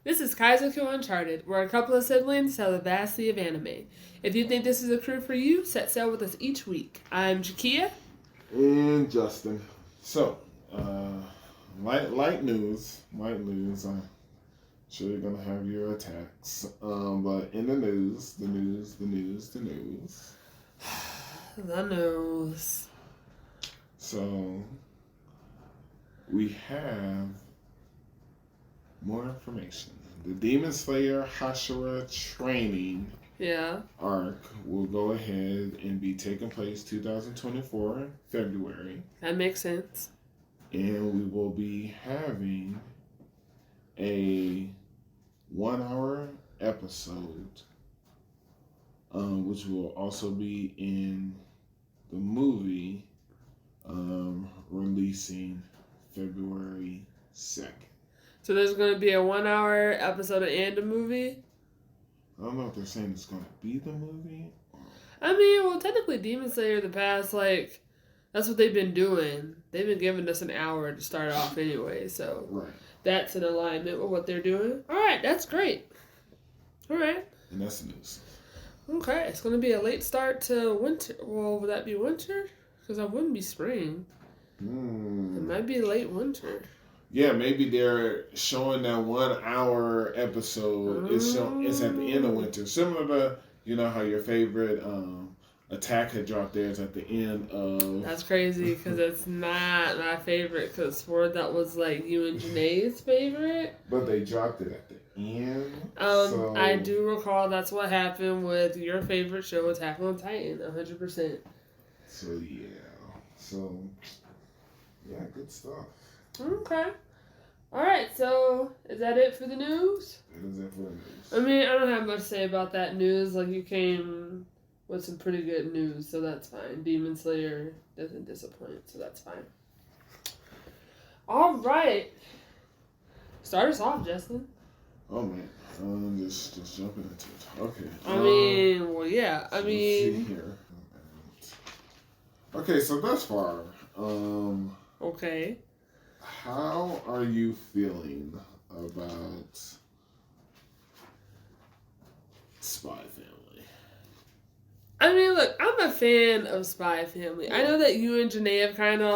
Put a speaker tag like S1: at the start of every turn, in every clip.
S1: This is Kaizoku Uncharted, where a couple of siblings tell the vast sea of anime. If you think this is a crew for you, set sail with us each week. I'm Jakia.
S2: And Justin. So, light news. I'm sure you're gonna have your attacks. But in the news.
S1: The news.
S2: So, we have more information. The Demon Slayer Hashira training arc will go ahead and be taking place 2024 February.
S1: That makes sense.
S2: And we will be having a 1 hour episode, which will also be in the movie releasing February 2nd.
S1: So there's going to be a 1 hour episode and a movie?
S2: I don't know if they're saying it's going to be the movie.
S1: I mean, well, technically Demon Slayer the past, that's what they've been doing. They've been giving us an hour to start off anyway, so
S2: right.
S1: That's in alignment with what they're doing. All right, that's great. All right.
S2: And that's the news.
S1: Okay, it's going to be a late start to winter. Well, would that be winter? Because that wouldn't be spring. It might be late winter.
S2: Yeah, maybe they're showing that 1 hour episode. It's at the end of winter. Similar to, how your favorite attack had dropped theirs at the end of...
S1: That's crazy, because it's not my favorite, because that was, you and Janae's favorite.
S2: But they dropped it at the end.
S1: I do recall that's what happened with your favorite show, Attack on Titan, 100%.
S2: So, yeah, good stuff.
S1: Okay. Alright, so is that it for the news?
S2: That is it for the news.
S1: I mean, I don't have much to say about that news. You came with some pretty good news, so that's fine. Demon Slayer doesn't disappoint, so that's fine. Alright. Start us off, Justin.
S2: Oh, man. Just jumping into it. Okay.
S1: Let's
S2: see here. Okay, so thus far,
S1: okay.
S2: How are you feeling about Spy Family?
S1: I mean, look, I'm a fan of Spy Family. I know that you and Janae have kind of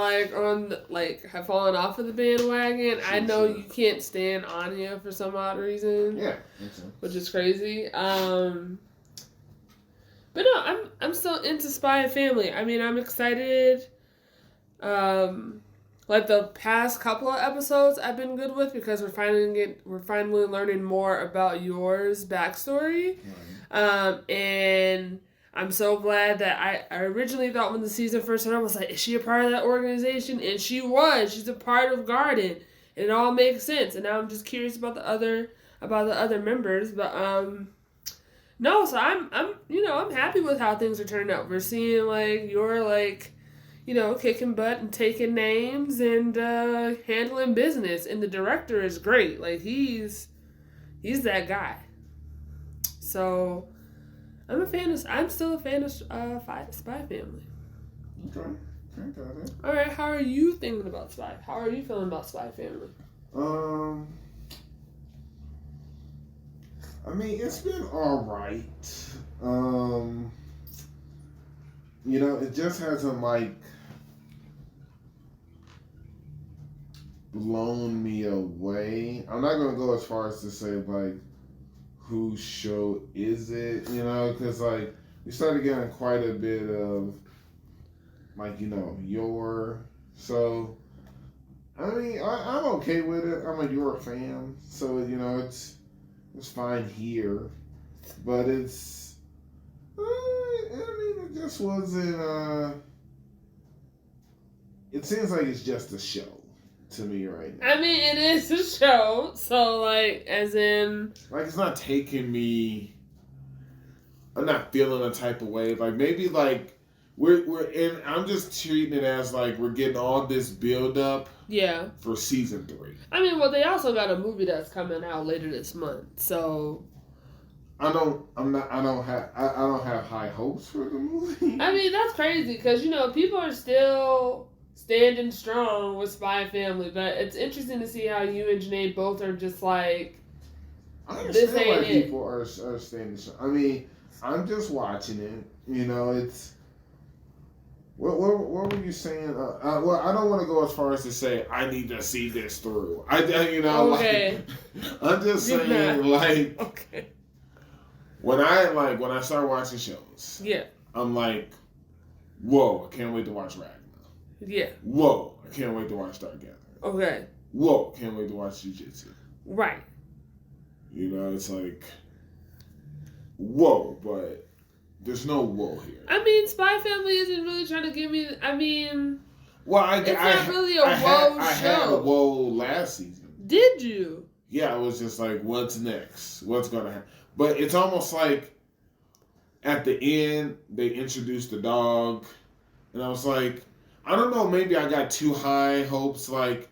S1: have fallen off of the bandwagon. I know you can't stand Anya for some odd reason.
S2: Yeah, makes sense.
S1: Which is crazy. But no, I'm still into Spy Family. I mean, I'm excited. The past couple of episodes I've been good with because we're finally learning more about yours backstory.
S2: Right.
S1: And I'm so glad that I originally thought when the season first started, I was like, is she a part of that organization? And she was. She's a part of Garden. And it all makes sense. And now I'm just curious about the other members. But no, so I'm happy with how things are turning out. We're seeing you're kicking butt and taking names and handling business. And the director is great. He's that guy. So I'm still a fan of Spy Family.
S2: Okay, got it.
S1: All right, how are you thinking about Spy? How are you feeling about Spy Family?
S2: I mean, it's been all right. It just hasn't blown me away. I'm not gonna go as far as to say whose show is it, because we started getting quite a bit of your. So I mean, I'm okay with it. I'm a Your fan, so it's fine here, but it's. It just wasn't. It seems like it's just a show to me right now.
S1: I mean, it is a show, so as in.
S2: It's not taking me. I'm not feeling a type of way. Maybe we're in. I'm just treating it as we're getting all this build up.
S1: Yeah.
S2: For season 3.
S1: I mean, well, they also got a movie that's coming out later this month, so.
S2: I don't have high hopes for the movie.
S1: I mean, that's crazy because people are still standing strong with Spy Family, but it's interesting to see how you and Janae both are just
S2: I understand why people are staying the show. I mean, I'm just watching it. You know, it's. What were you saying? Well, I don't want to go as far as to say I need to see this through.
S1: Okay.
S2: I'm just saying, like,
S1: okay.
S2: When I start watching shows,
S1: yeah,
S2: I'm like, whoa, I can't wait to watch Ragnar.
S1: Yeah.
S2: Whoa, I can't wait to watch Stargazer.
S1: Okay.
S2: Whoa, can't wait to watch Jujutsu.
S1: Right.
S2: You know, it's like, whoa, but there's no whoa here.
S1: I mean, Spy Family isn't really trying to give me. I mean,
S2: well,
S1: it's not really a whoa show.
S2: I had a whoa last season.
S1: Did you?
S2: Yeah, I was just like, what's next? What's gonna happen? But it's almost like at the end they introduced the dog, and I was like, I don't know, maybe I got too high hopes. Like,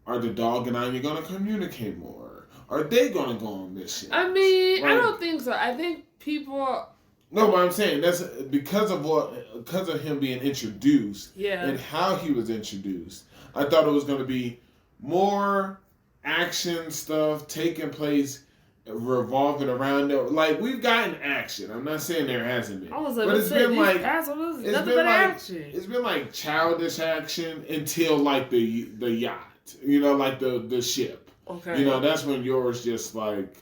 S2: are the dog and I gonna communicate more? Are they gonna go on mission?
S1: I mean, like, I don't think so. I think people.
S2: No, but I'm saying that's because of him being introduced, and how he was introduced. I thought it was going to be more action stuff taking place, revolving around there. Like, we've gotten action. I'm not saying there hasn't been, but it's been like it's been like childish action until like the yacht, you know, like the ship.
S1: Okay,
S2: you know, that's when yours just like,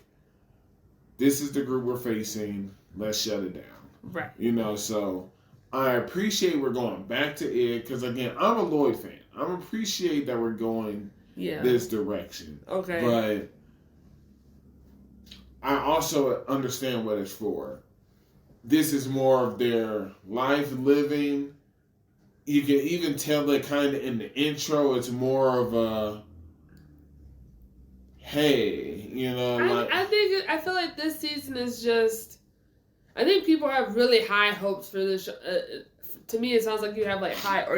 S2: this is the group we're facing. Let's shut it down.
S1: Right.
S2: You know, so I appreciate we're going back to it because, again, I'm a Lloyd fan. I appreciate that we're going this direction.
S1: Okay.
S2: But I also understand what it's for. This is more of their life living. You can even tell that kind of in the intro, it's more of a, hey, you know.
S1: I feel like this season is just. I think people have really high hopes for the show. To me, it sounds like you have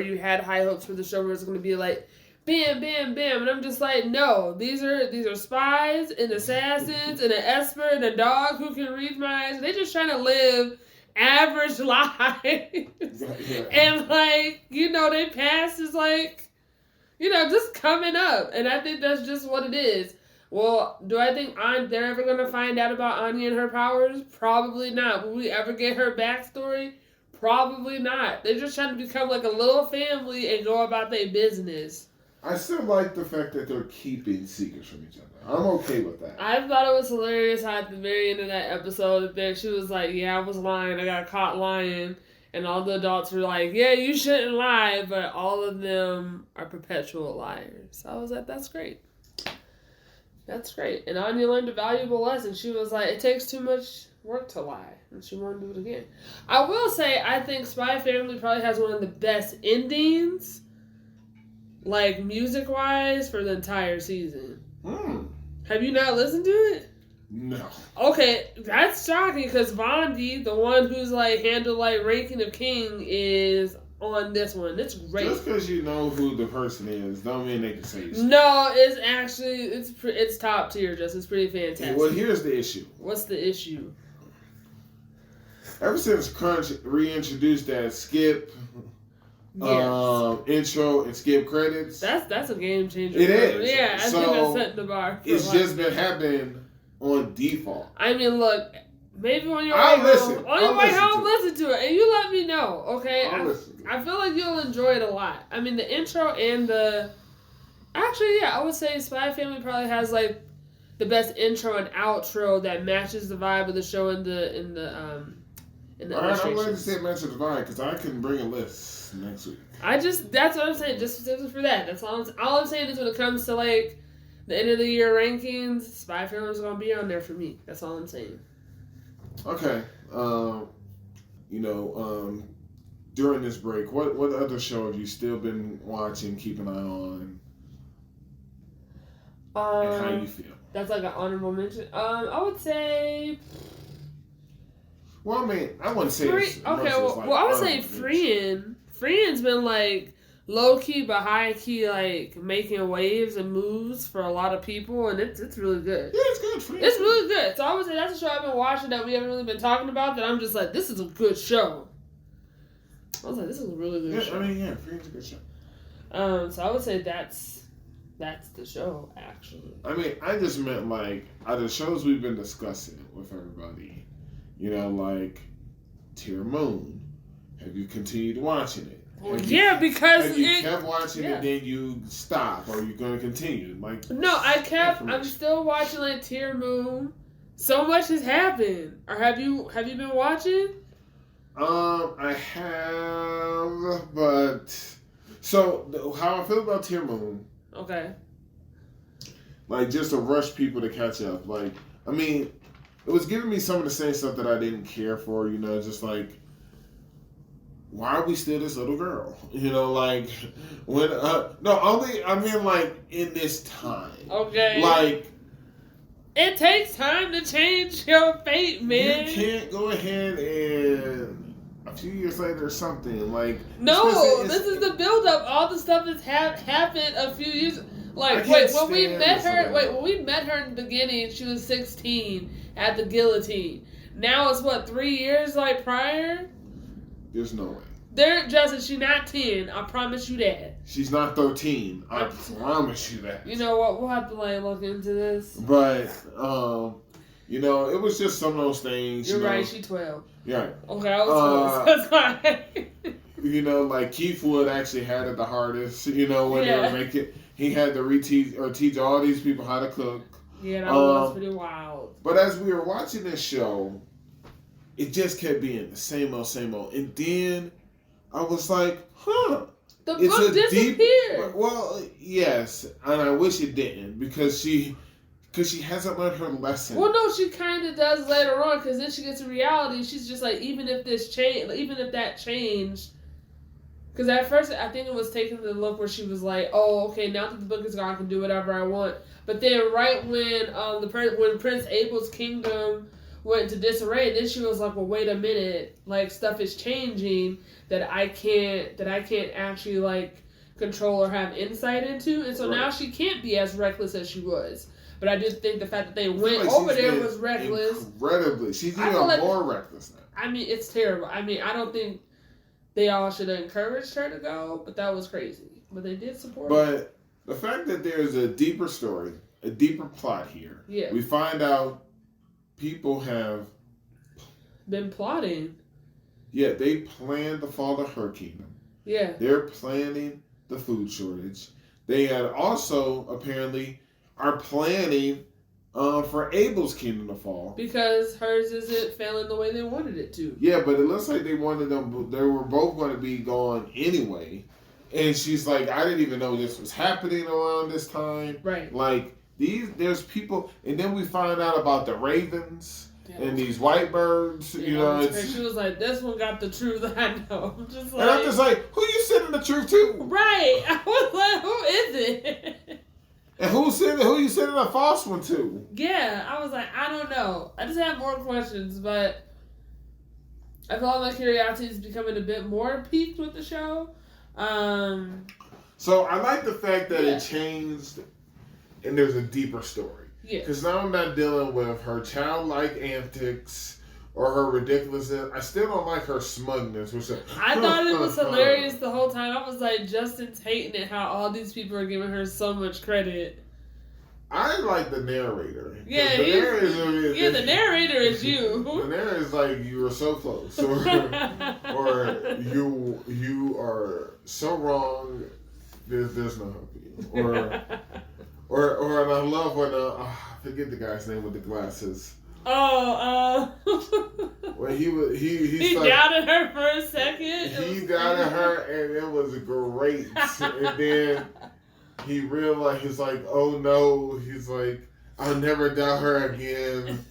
S1: you had high hopes for the show where it's going to be like, bam, bam, bam, and I'm just like, no, these are spies and assassins and an esper and a dog who can read minds. They're just trying to live average lives, and like, you know, they past is like, you know, just coming up, and I think that's just what it is. Well, do I think they're ever going to find out about Anya and her powers? Probably not. Will we ever get her backstory? Probably not. They're just trying to become like a little family and go about their business.
S2: I still like the fact that they're keeping secrets from each other. I'm okay with that.
S1: I thought it was hilarious how at the very end of that episode, she was like, yeah, I was lying. I got caught lying. And all the adults were like, yeah, you shouldn't lie. But all of them are perpetual liars. So I was like, that's great. That's great. And Anya learned a valuable lesson. She was like, it takes too much work to lie. And she wanted to do it again. I will say, I think Spy Family probably has one of the best endings, like music-wise, for the entire season. Have you not listened to it?
S2: No.
S1: Okay, that's shocking because Vondi, the one who's like handled like ranking of king, is on this one. It's great.
S2: Just because you know who the person is, don't mean they can say you.
S1: No, it's actually it's top tier. Just it's pretty fantastic.
S2: Well, here's the issue.
S1: What's the issue?
S2: Ever since Crunch reintroduced that skip intro and skip credits,
S1: that's a game changer.
S2: It is.
S1: Yeah, I think that's setting the bar.
S2: It's just been happening on default.
S1: I mean, look. Maybe on your way home, listen to it, and you let me know, okay? I feel like you'll enjoy it a lot. I mean, the intro and I would say Spy Family probably has like the best intro and outro that matches the vibe of the show in the
S2: All right, I'm going to say matches the vibe because I can bring a list next week.
S1: That's what I'm saying. Just for that. That's all I'm saying is when it comes to like the end of the year rankings, Spy Family is going to be on there for me. That's all I'm saying.
S2: Okay, during this break, what other show have you still been watching, keep an eye on, and how you feel?
S1: That's like an honorable mention. I would say.
S2: Well, I mean, I wouldn't say.
S1: I would say Friend. Friend's been like low key but high key, like making waves and moves for a lot of people, and it's really good.
S2: Yeah, it's good. Friend.
S1: It's really good. So I would say that's a show I've been watching that we haven't really been talking about. That I'm just like, this is a good show. I was like, this is a really good show.
S2: I mean, Friend's a good show.
S1: So I would say that's That's the show, actually.
S2: I mean, I just meant like out of the shows we've been discussing with everybody, you know, like Tear Moon. Have you continued watching it?
S1: Because
S2: have you kept watching it, then you stop, or you're going to continue? Like,
S1: no, I'm still watching like Tear Moon. So much has happened. Or have you been watching?
S2: I have, but so how I feel about Tear Moon.
S1: Okay.
S2: Like, just to rush people to catch up. Like, I mean, it was giving me some of the same stuff that I didn't care for. You know, just like, why are we still this little girl? You know, like, when, I mean, like, in this time.
S1: Okay.
S2: Like,
S1: it takes time to change your fate, man.
S2: You can't go ahead and a few years later or something, like...
S1: No, this is the build-up. All the stuff that's happened a few years... Like, when we met her in the beginning, she was 16 at the guillotine. Now it's, 3 years, like, prior?
S2: There's no way.
S1: Justin, she's not 10. I promise you that.
S2: She's not 13. I promise you that.
S1: You know what? We'll have to, like, look into this.
S2: But, you know, it was just some of those things.
S1: You're right, she's 12.
S2: Yeah.
S1: Okay, I was 12. That's fine.
S2: You know, like, Keith Wood actually had it the hardest, you know, when they were making... He had to teach all these people how to cook.
S1: Yeah, that was pretty wild.
S2: But as we were watching this show, it just kept being the same old, same old. And then I was like, huh.
S1: The book disappeared.
S2: Well, yes. And I wish it didn't because she hasn't learned her lesson.
S1: Well, no, she kind of does later on because then she gets to reality. She's just like, even if that changed. Because at first, I think it was taking the look where she was like, "Oh, okay, now that the book is gone, I can do whatever I want." But then, right when when Prince Abel's kingdom went into disarray, then she was like, "Well, wait a minute, like stuff is changing that I can't actually like control or have insight into," and so now she can't be as reckless as she was. But I do think the fact that they went over there was reckless.
S2: Incredibly, she's even more reckless now.
S1: I mean, it's terrible. I mean, I don't think they all should have encouraged her to go, but that was crazy. But they did support her.
S2: But the fact that there's a deeper story, a deeper plot here.
S1: Yeah.
S2: We find out people have
S1: been plotting.
S2: Yeah, they planned the fall of her kingdom.
S1: Yeah.
S2: They're planning the food shortage. They had also apparently are planning for Abel's kingdom to fall. Because
S1: hers isn't failing the way they wanted it to.
S2: Yeah, but it looks like they were both going to be gone anyway. And she's like, I didn't even know this was happening around this time.
S1: Right.
S2: Like, there's people, and then we find out about the ravens and these white birds.
S1: Yeah,
S2: you know,
S1: she was like, this one got the truth I know. I'm just like,
S2: and I'm just like, who you sending the truth to?
S1: Right. I was like, who is it?
S2: And who you sending a false one to?
S1: Yeah, I was like, I don't know. I just have more questions, but I feel like my curiosity is becoming a bit more piqued with the show.
S2: So I like the fact that it changed and there's a deeper story.
S1: Yeah.
S2: Because now I'm not dealing with her childlike antics or her ridiculousness. I still don't like her smugness.
S1: I thought it was hilarious the whole time. I was like, Justin's hating it how all these people are giving her so much credit.
S2: I like the narrator.
S1: Yeah, the narrator is you.
S2: The narrator is like, you are so close. Or you are so wrong, there's no help you. Or and I love when, I forget the guy's name with the glasses. When he
S1: doubted her for a second.
S2: He doubted her, and it was great. And then he realized, he's like, oh no, he's like, I'll never doubt her again.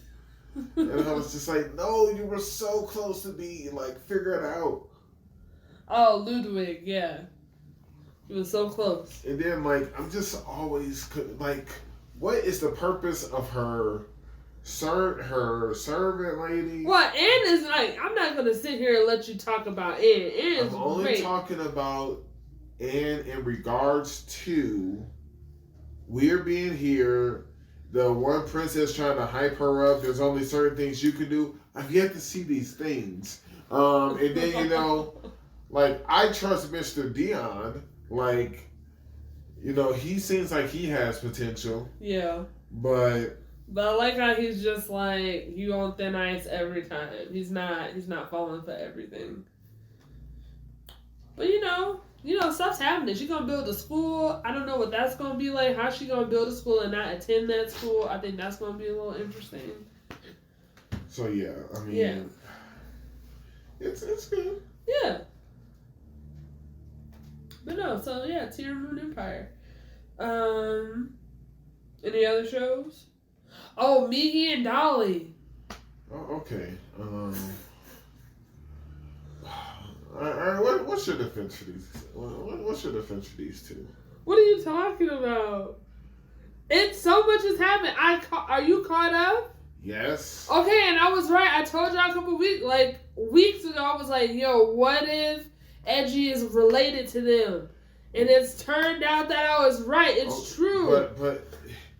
S2: And I was just like, no, you were so close to me. Like, figure it out.
S1: Oh, Ludwig, yeah. He was so close.
S2: And then, like, I'm just always, like, what is the purpose of her servant lady?
S1: Well, Anne is like, I'm not going to sit here and let you talk about Anne. Anne's
S2: I'm only
S1: great.
S2: talking about Anne in regards to we're being here, the one princess trying to hype her up, there's only certain things you can do. I've yet to see these things. And then, you know, like, I trust Mr. Dion. Like, You know, he seems like he has potential.
S1: Yeah.
S2: But
S1: I like how he's just like, you on thin ice every time. He's not falling for everything. But you know, stuff's happening. She's gonna build a school. I don't know what that's gonna be like. How she gonna build a school and not attend that school? I think that's gonna be a little interesting.
S2: So yeah, I mean, it's good.
S1: Yeah. But no, so yeah, Tear Moon Empire. Any other shows? Oh, Migi and Dali.
S2: Oh, okay. What's your defense for these? What's your defense for these two?
S1: What are you talking about? It's so much has happened. Are you caught up?
S2: Yes.
S1: Okay, and I was right. I told y'all a couple weeks ago. I was like, yo, what if Eiji is related to them? And it's turned out that I was right. It's true.
S2: But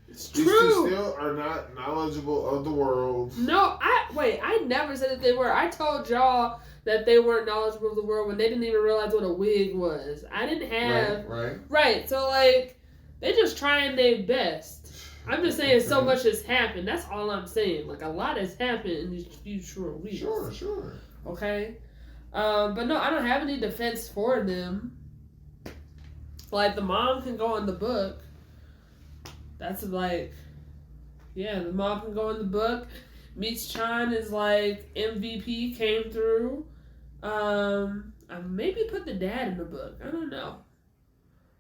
S1: it's
S2: these
S1: true.
S2: two still are not knowledgeable of the world.
S1: No, I never said that they were. I told y'all that they weren't knowledgeable of the world when they didn't even realize what a wig was. I didn't have... Right. So, like, they just trying their best. I'm just saying so much has happened. That's all I'm saying. Like, a lot has happened in these few short weeks.
S2: Sure.
S1: Okay? But no, I don't have any defense for them. Like, the mom can go in the book. That's like... Yeah, the mom can go in the book. Meets-chan is like MVP, came through. I maybe put the dad in the book. I don't know.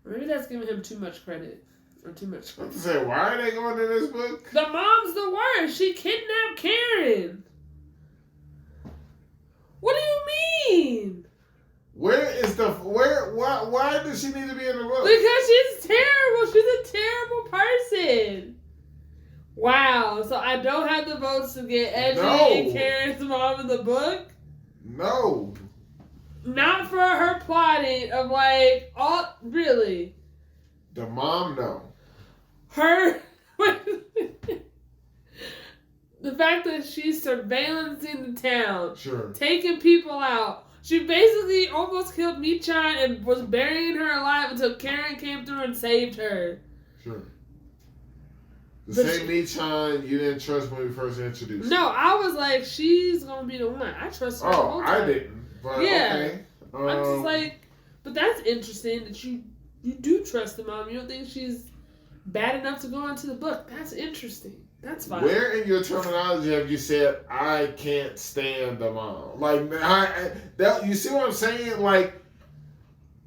S1: Maybe that's giving him too much credit. Or too much credit.
S2: Say, why are they going in this book?
S1: The mom's the worst. She kidnapped Karen. What do you mean?
S2: Why does she need to be in the book?
S1: Because she's terrible. She's a terrible person. Wow. So I don't have the votes to get Eiji and Karen's mom in the book?
S2: No.
S1: Not for her plotting of like, all, really.
S2: The mom, no.
S1: Her, the fact that she's surveillancing the town.
S2: Sure. Taking
S1: people out. She basically almost killed Michan and was burying her alive until Karen came through and saved her.
S2: Sure. The same Michan you didn't trust when we first introduced her.
S1: No, I was like, she's going to be the one. I trust her the whole time.
S2: I didn't. But
S1: yeah.
S2: Okay.
S1: I'm just like, but that's interesting that you do trust the mom. You don't think she's bad enough to go into the book. That's interesting. That's fine.
S2: Where in your terminology have you said, I can't stand the mom? Like, you see what I'm saying? Like,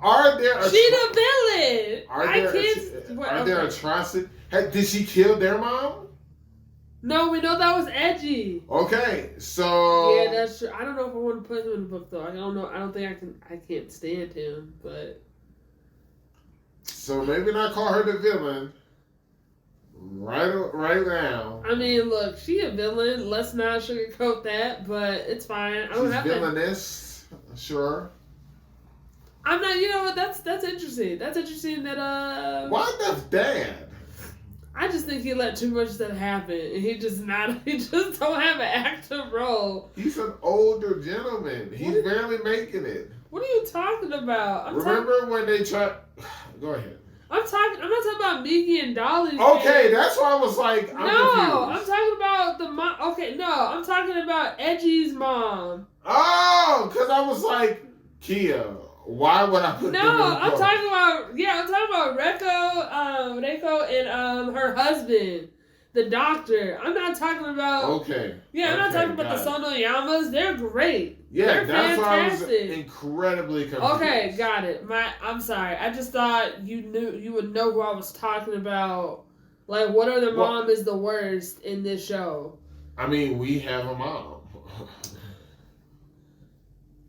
S2: are there...
S1: She's the villain!
S2: Are there atrocities? Did she kill their mom?
S1: No, we know that was Eiji.
S2: Okay, so...
S1: Yeah, that's true. I don't know if I want to put him in the book, though. I don't know. I don't think I can't stand him, but...
S2: So maybe not call her the villain right now.
S1: I mean, look, she a villain. Let's not sugarcoat that, but it's fine. I don't
S2: She's
S1: have
S2: villainous, sure.
S1: I'm not. You know what? That's interesting. That's interesting that
S2: Why the dad?
S1: I just think he let too much stuff happen, and he just don't have an active role.
S2: Talking an older gentleman. He's barely making it.
S1: What are you talking about?
S2: Remember when they tried... Go ahead.
S1: I'm not talking about Migi and Dali.
S2: Okay, that's why I was like, I'm confused.
S1: I'm talking about the mom. Okay, no, I'm talking about Eiji's mom.
S2: Oh, because I was like, Kia, why would I put them in the
S1: I'm talking about Reiko and her husband, the doctor. I'm not talking about...
S2: Okay.
S1: Yeah, I'm not talking about the Sonoyamas. They're great.
S2: Yeah,
S1: They're
S2: that's
S1: fantastic.
S2: why I was incredibly confused.
S1: Okay, got it. I'm sorry. I just thought you would know who I was talking about. Like, what other mom is the worst in this show?
S2: I mean, we have a mom.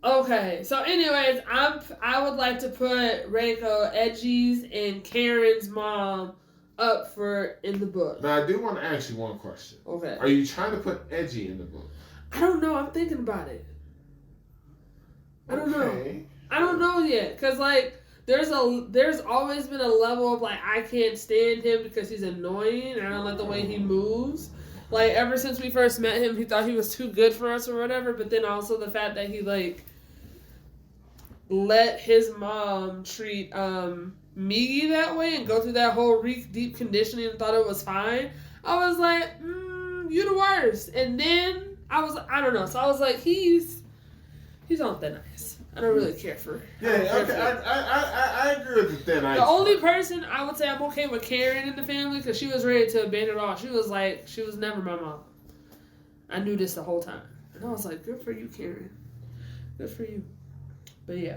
S1: Okay, so anyways, I would like to put Reiko, Eiji's, and Karen's mom up for in the book.
S2: Now, I do want to ask you one question.
S1: Okay.
S2: Are you trying to put Eiji in the book?
S1: I don't know. I'm thinking about it. I don't know yet, cause like there's always been a level of like I can't stand him because he's annoying and I don't like the way he moves. Like ever since we first met him, he thought he was too good for us or whatever. But then also the fact that he like let his mom treat Migi that way and go through that whole deep conditioning and thought it was fine, I was like, you the worst. And then I don't know. So I was like, he's on thin ice. I don't really care for.
S2: I agree with the thin ice.
S1: The only person I would say I'm okay with Karen in the family, because she was ready to abandon it all. She was never my mom. I knew this the whole time, and I was like, good for you, Karen. Good for you. But yeah.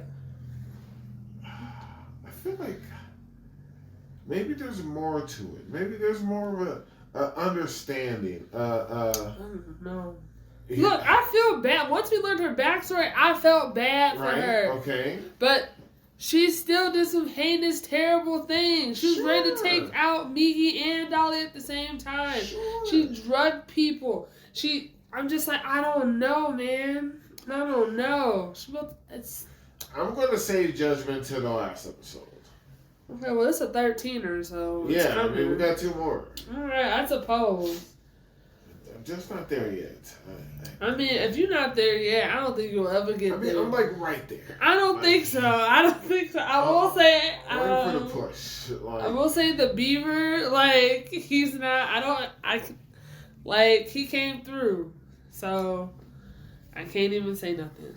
S2: I feel like maybe there's more to it. Maybe there's more of a understanding.
S1: I don't know. Yeah. Look, I feel bad. Once we learned her backstory, I felt bad for her.
S2: Okay.
S1: But she still did some heinous, terrible things. She was ready to take out Migi and Dali at the same time. Sure. She drugged people. I'm just like, I don't know, man. I don't know.
S2: I'm going to save judgment to the last episode.
S1: Okay, well, it's a 13er, so...
S2: Yeah, I mean, we got 2 more.
S1: Alright, I suppose.
S2: I'm just not there yet.
S1: I mean, if you're not there yet, I don't think you'll ever get there.
S2: I'm like right there.
S1: I don't think so. I will say...
S2: Waiting for the push.
S1: I will say the Beaver, like, he's not... he came through. So, I can't even say nothing.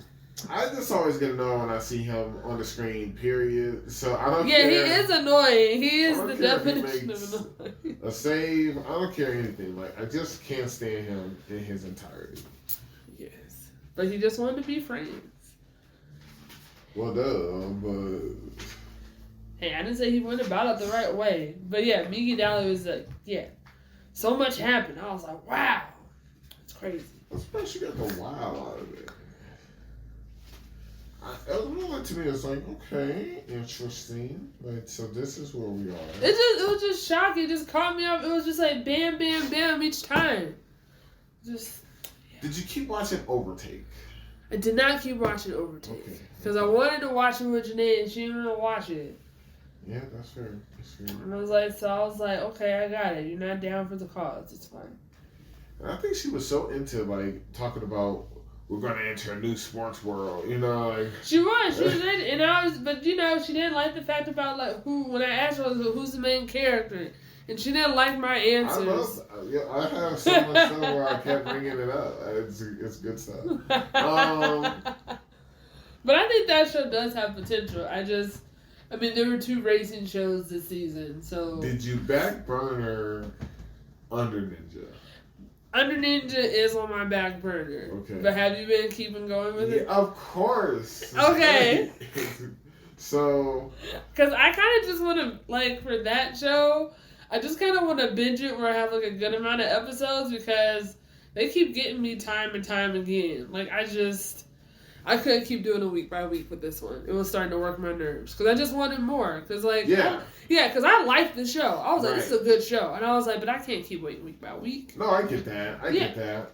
S2: I just always get annoyed when I see him on the screen, period. So I don't care.
S1: Yeah, he is annoying. He is the definition of annoying.
S2: A save, I don't care anything. Like, I just can't stand him in his entirety.
S1: Yes. But he just wanted to be friends.
S2: Well, but...
S1: Hey, I didn't say he went about it the right way. But yeah, Migi Dali was like, yeah. So much happened. I was like, wow. It's crazy.
S2: Especially got the wow out of it. To me, it's like, okay, interesting. Like, so this is where we are.
S1: It was just shocking. It just caught me up. It was just like bam, bam, bam each time. Just. Yeah.
S2: Did you keep watching Overtake?
S1: I did not keep watching Overtake because I wanted to watch it with Janae and she didn't want to watch it.
S2: Yeah, that's fair.
S1: And I was like, okay, I got it. You're not down for the cause. It's fine.
S2: And I think she was so into like talking about. We're gonna enter a new sports world, you know. Like
S1: she was in, but she didn't like the fact about like when I asked her who's the main character, and she didn't like my answers.
S2: I have so much stuff where I kept bringing it up. It's good stuff. But
S1: I think that show does have potential. There were 2 racing shows this season, so.
S2: Did you back burner Under Ninja?
S1: Under Ninja is on my back burner. Okay. But have you been keeping going with it?
S2: Of course.
S1: Okay.
S2: So.
S1: Because I kind of just want to, like, for that show, I just kind of want to binge it where I have, like, a good amount of episodes because they keep getting me time and time again. Like, I couldn't keep doing it week by week with this one. It was starting to work my nerves because I just wanted more. Because because I liked the show. I was like, this is a good show, and I was like, but I can't keep waiting week by week.
S2: No, I get that. I get that.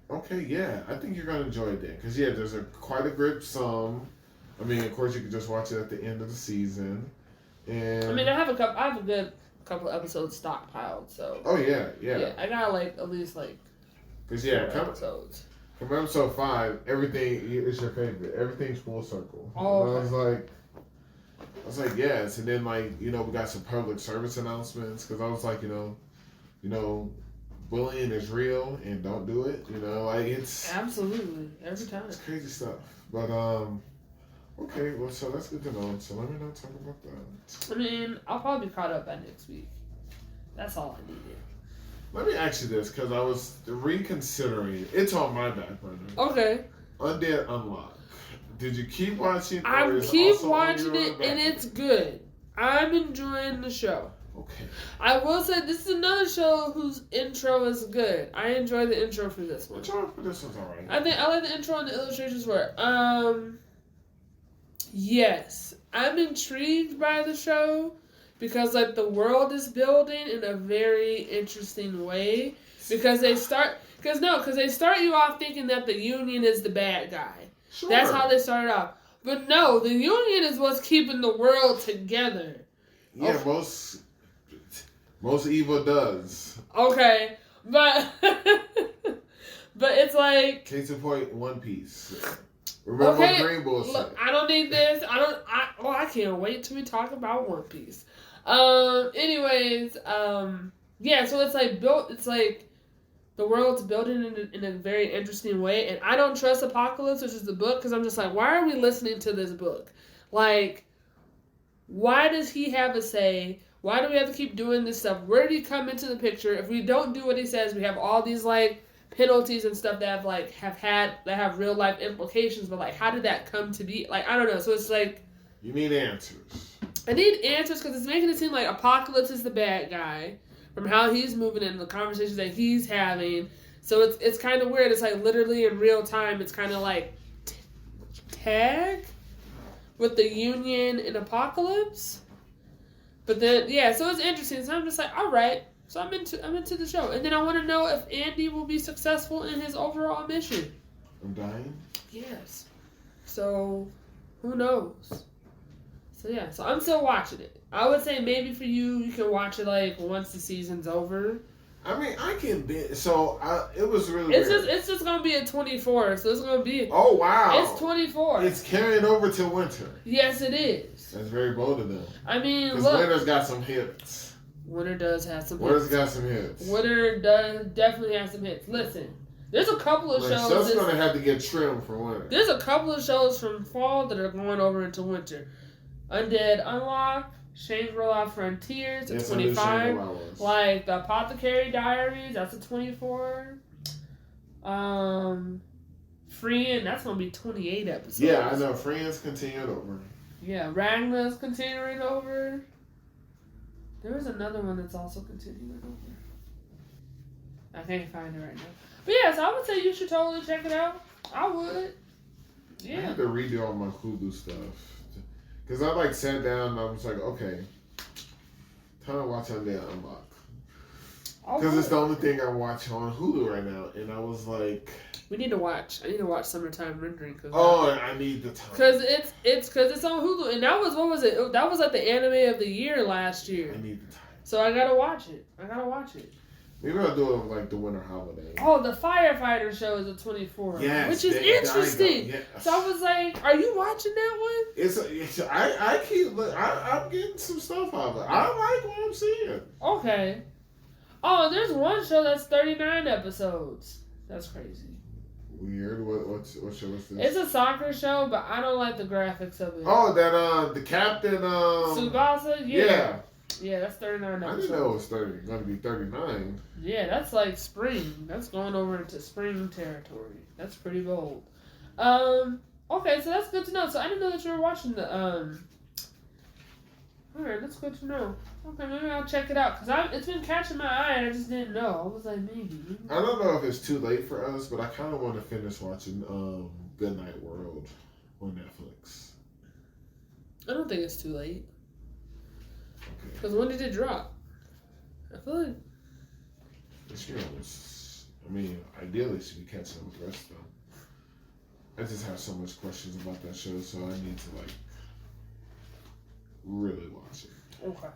S2: Okay, yeah, I think you're gonna enjoy it then. Because there's quite a grip sum. I mean, of course, you can just watch it at the end of the season. And
S1: I have a good couple episodes stockpiled. So.
S2: Oh yeah.
S1: Yeah, I got like at least like.
S2: Because
S1: episodes.
S2: From episode 5, everything is your favorite. Everything's full circle.
S1: Oh, okay.
S2: I was like, yes. And then we got some public service announcements because I was like, bullying is real and don't do it. It's
S1: absolutely every time.
S2: It's crazy stuff. But okay, well, so that's good to know. So let me not talk about that.
S1: I'll probably be caught up by next week. That's all I needed.
S2: Let me ask you this, because I was reconsidering. It's on my back burner.
S1: Okay.
S2: Undead Unlock. Did you keep watching?
S1: I keep watching it, and it's good. I'm enjoying the show.
S2: Okay.
S1: I will say this is another show whose intro is good. I enjoy the intro for this one.
S2: The intro for this one's alright.
S1: I like the intro and the illustrations for it. Yes, I'm intrigued by the show. Because, the world is building in a very interesting way. Because they start you off thinking that the Union is the bad guy.
S2: Sure.
S1: That's how they started off. But no, the Union is what's keeping the world together.
S2: Yeah, most evil does.
S1: Okay, but... but it's like...
S2: Case in point, One Piece. Remember what Green Bull said.
S1: Look, I don't need this. I can't wait till we talk about One Piece. Anyways, yeah, so it's like built, it's like the world's building in a very interesting way, and I don't trust Apocalypse, which is the book, because I'm just like, why are we listening to this book? Like, why does he have a say? Why do we have to keep doing this stuff? Where did he come into the picture? If we don't do what he says, we have all these, like, penalties and stuff that have real life implications, but like, how did that come to be? Like, I don't know. So it's like,
S2: you need answers.
S1: I need answers because it's making it seem like Apocalypse is the bad guy from how he's moving and the conversations that he's having. So it's kind of weird. It's like literally in real time. It's kind of like tag with the Union and Apocalypse. But then so it's interesting. So I'm just like, all right. So I'm into the show, and then I want to know if Andy will be successful in his overall mission.
S2: I'm dying.
S1: Yes. So who knows? So yeah. So I'm still watching it. I would say maybe for you can watch it like once the season's over.
S2: I mean, I can be. So it was really.
S1: It's just gonna be a 24. So it's gonna be.
S2: Oh wow!
S1: It's 24.
S2: It's carrying over to winter.
S1: Yes, it is.
S2: That's very bold of them.
S1: I mean,
S2: because
S1: look.
S2: winter's got some hits.
S1: Winter does have some hits.
S2: Winter's got some hits.
S1: Winter does definitely have some hits. Listen, there's a couple of shows.
S2: Stuff's going to have to get trimmed for winter.
S1: There's a couple of shows from fall that are going over into winter. Undead Unlock, Shangri-La Frontiers, it's 25. Like the Apothecary Diaries, that's a 24. Freeing, that's going to be 28 episodes.
S2: Yeah, I know. Freeing's continuing over.
S1: Yeah, Ragna's continuing over. There was another one that's also continuing over. I can't find it right now. But yeah, so I would say you should totally check it out. I would. Yeah.
S2: I had to redo all my Hulu stuff. Because I like sat down and I was like, okay, time to watch Undead Unlock. Because it's the only thing I watch on Hulu right now. And I was like...
S1: I need to watch Summertime Rendering.
S2: I need the time.
S1: Because it's on Hulu. And that was, what was it? That was like the anime of the year last year.
S2: I need the time.
S1: So I gotta watch it.
S2: Maybe I'll do it like the winter holiday.
S1: Oh, the Firefighter show is a 24.
S2: Yes.
S1: Which is interesting.
S2: Yes.
S1: So I was like, are you watching that one?
S2: I'm getting some stuff out of it. I like what I'm seeing.
S1: Okay. Oh, there's one show that's 39 episodes. That's crazy.
S2: Weird. What show is this?
S1: It's a soccer show, but I don't like the graphics of it.
S2: Oh, that the captain
S1: Tsubasa?
S2: Yeah.
S1: Yeah, that's 39 episodes.
S2: I didn't know it was going to be 39.
S1: Yeah, that's like spring. That's going over into spring territory. That's pretty bold. Okay, so that's good to know. So I didn't know that you were watching the Alright, that's good to know. Okay, maybe I'll check it out. Because it's been catching my eye and I just didn't know. I was like, maybe.
S2: I don't know if it's too late for us, but I kind of want to finish watching Goodnight World on Netflix.
S1: I don't think it's too late.
S2: Okay.
S1: Because when did it drop? I feel like...
S2: This year ideally should be catching up with the rest of them. I just have so much questions about that show, so I need to, really watch it.
S1: Okay.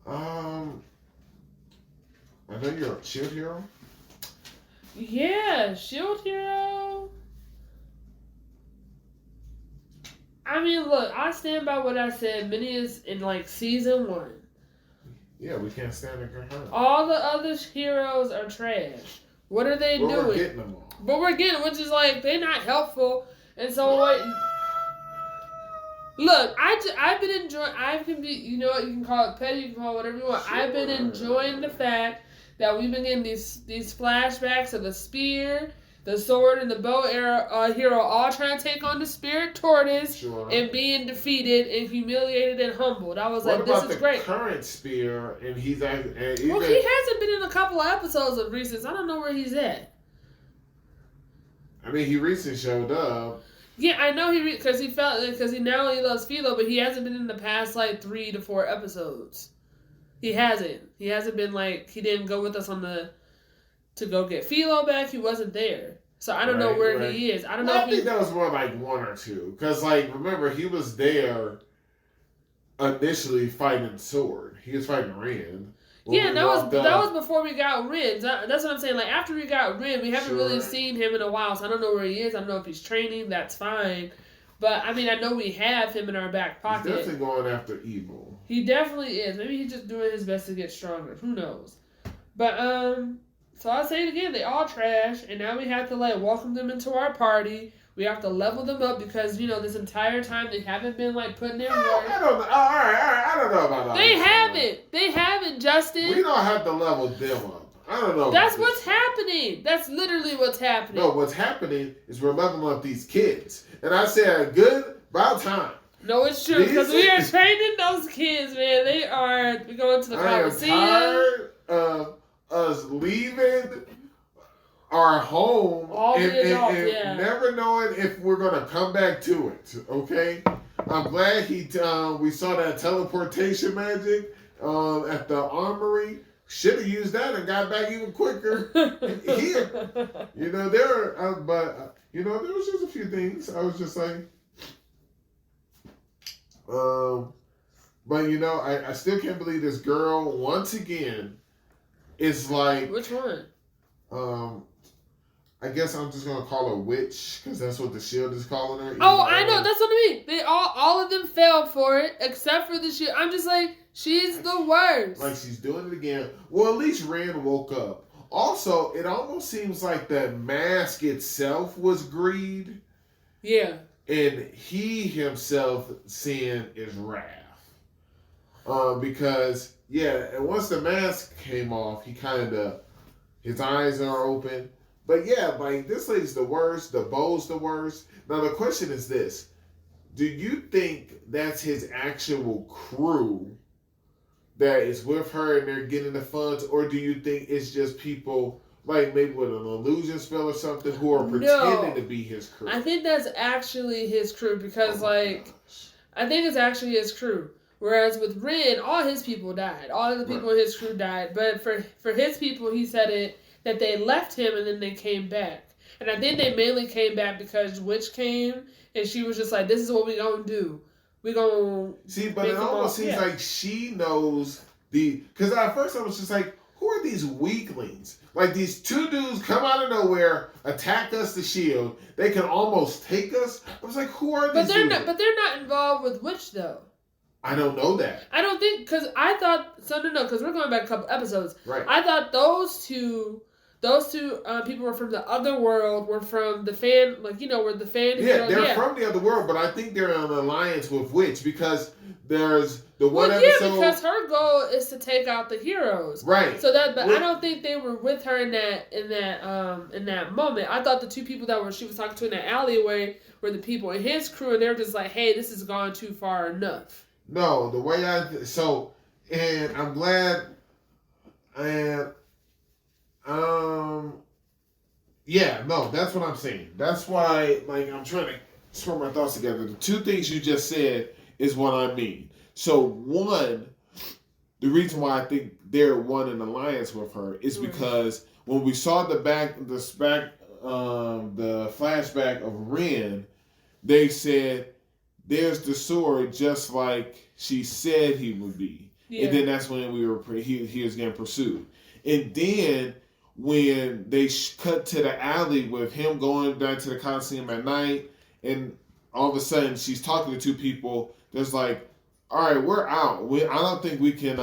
S2: I know you're a Shield Hero.
S1: Yeah, Shield Hero. I mean, look, I stand by what I said. Minnie is in season 1.
S2: Yeah, we can't stand her.
S1: All the other heroes are trash. What are they doing?
S2: We're getting them all.
S1: But we're getting, which is they're not helpful. And so look, I've been enjoying. I can be, you know what, you can call it petty, you can call it whatever you want. Sure. I've been enjoying the fact that we've been getting these flashbacks of the spear, the sword, and the bow era hero all trying to take on the spirit tortoise and being defeated and humiliated and humbled. I was like, this is great.
S2: Current spear, and he's actually.
S1: He hasn't been in a couple of episodes of recent. I don't know where he's at.
S2: I mean, he recently showed up.
S1: Yeah, I know because he now he loves Philo, but he hasn't been in the past 3 to 4 episodes. He hasn't. He hasn't been he didn't go with us to go get Philo back. He wasn't there, so I don't know where he is. I don't know.
S2: I think that was more 1 or 2, because remember he was there initially fighting Sword. He was fighting Rand.
S1: Yeah, that was before we got Rin. That's what I'm saying. Like, after we got Rin, we haven't really seen him in a while, so I don't know where he is. I don't know if he's training. That's fine. But, I mean, I know we have him in our back pocket.
S2: He's definitely going after evil.
S1: He definitely is. Maybe he's just doing his best to get stronger. Who knows? But, so I'll say it again. They all trash, and now we have to, like, welcome them into our party. We have to level them up because, you know, this entire time they haven't been, like, putting in work.
S2: I don't know. All right. I don't know about that.
S1: They haven't, Justin.
S2: We don't have to level them up. I don't know.
S1: That's what's happening. That's literally what's happening.
S2: No, what's happening is we're leveling up these kids. And I said, about time.
S1: No, it's true. Because we are training those kids, man. We're going to the Coliseum.
S2: I am tired of us leaving our home and never knowing if we're going to come back to it, okay? I'm glad we saw that teleportation magic at the armory. Should have used that and got back even quicker here. You know, there was just a few things. I was just like, but you know, I still can't believe this girl once again is like.
S1: Which one?
S2: I guess I'm just gonna call her witch because that's what the shield is calling her.
S1: Oh, I know. That's what I mean. They all of them failed for it except for the shield. I'm just like, she's the worst.
S2: Like she's doing it again. Well, at least Ren woke up. Also, it almost seems like the mask itself was greed.
S1: Yeah.
S2: And he himself sin is wrath. Because and once the mask came off, his eyes are open. But yeah, like this lady's the worst, the bow's the worst. Now the question is this. Do you think that's his actual crew that is with her and they're getting the funds? Or do you think it's just people like maybe with an illusion spell or something who are pretending to be his crew?
S1: I think that's actually his crew because I think it's actually his crew. Whereas with Ren, all his people died. All of the people in his crew died. But for his people, he said that they left him and then they came back. And I think they mainly came back because Witch came and she was just like, this is what we gonna do. We gonna
S2: see, but it almost seems like she knows because at first I was just like, who are these weaklings? Like these two dudes come out of nowhere, attack us, the shield. They can almost take us. I was like, who are these?
S1: But they're not involved with Witch though.
S2: I don't know that.
S1: I don't think because I thought because we're going back a couple episodes.
S2: Right.
S1: I thought those two people were from the other world. Were from the fan, like where the fan.
S2: Yeah, they're from the other world, but I think they're in an alliance with Witch because there's the one episode.
S1: Yeah, because her goal is to take out the heroes.
S2: Right.
S1: So I don't think they were with her in that moment. I thought the two people she was talking to in the alleyway were the people in his crew, and they were just like, "Hey, this has gone too far enough."
S2: No, the way and I'm glad, and that's what I'm saying. That's why, like, I'm trying to sort my thoughts together. The two things you just said is what I mean. So one, the reason why I think they're in alliance with her is because when we saw the flashback of Ren, they said, there's the sword just like she said he would be. Yeah. And then that's when he was getting pursued. And then when they cut to the alley with him going back to the Coliseum at night, and all of a sudden she's talking to two people that's like, all right, we're out. I don't think we can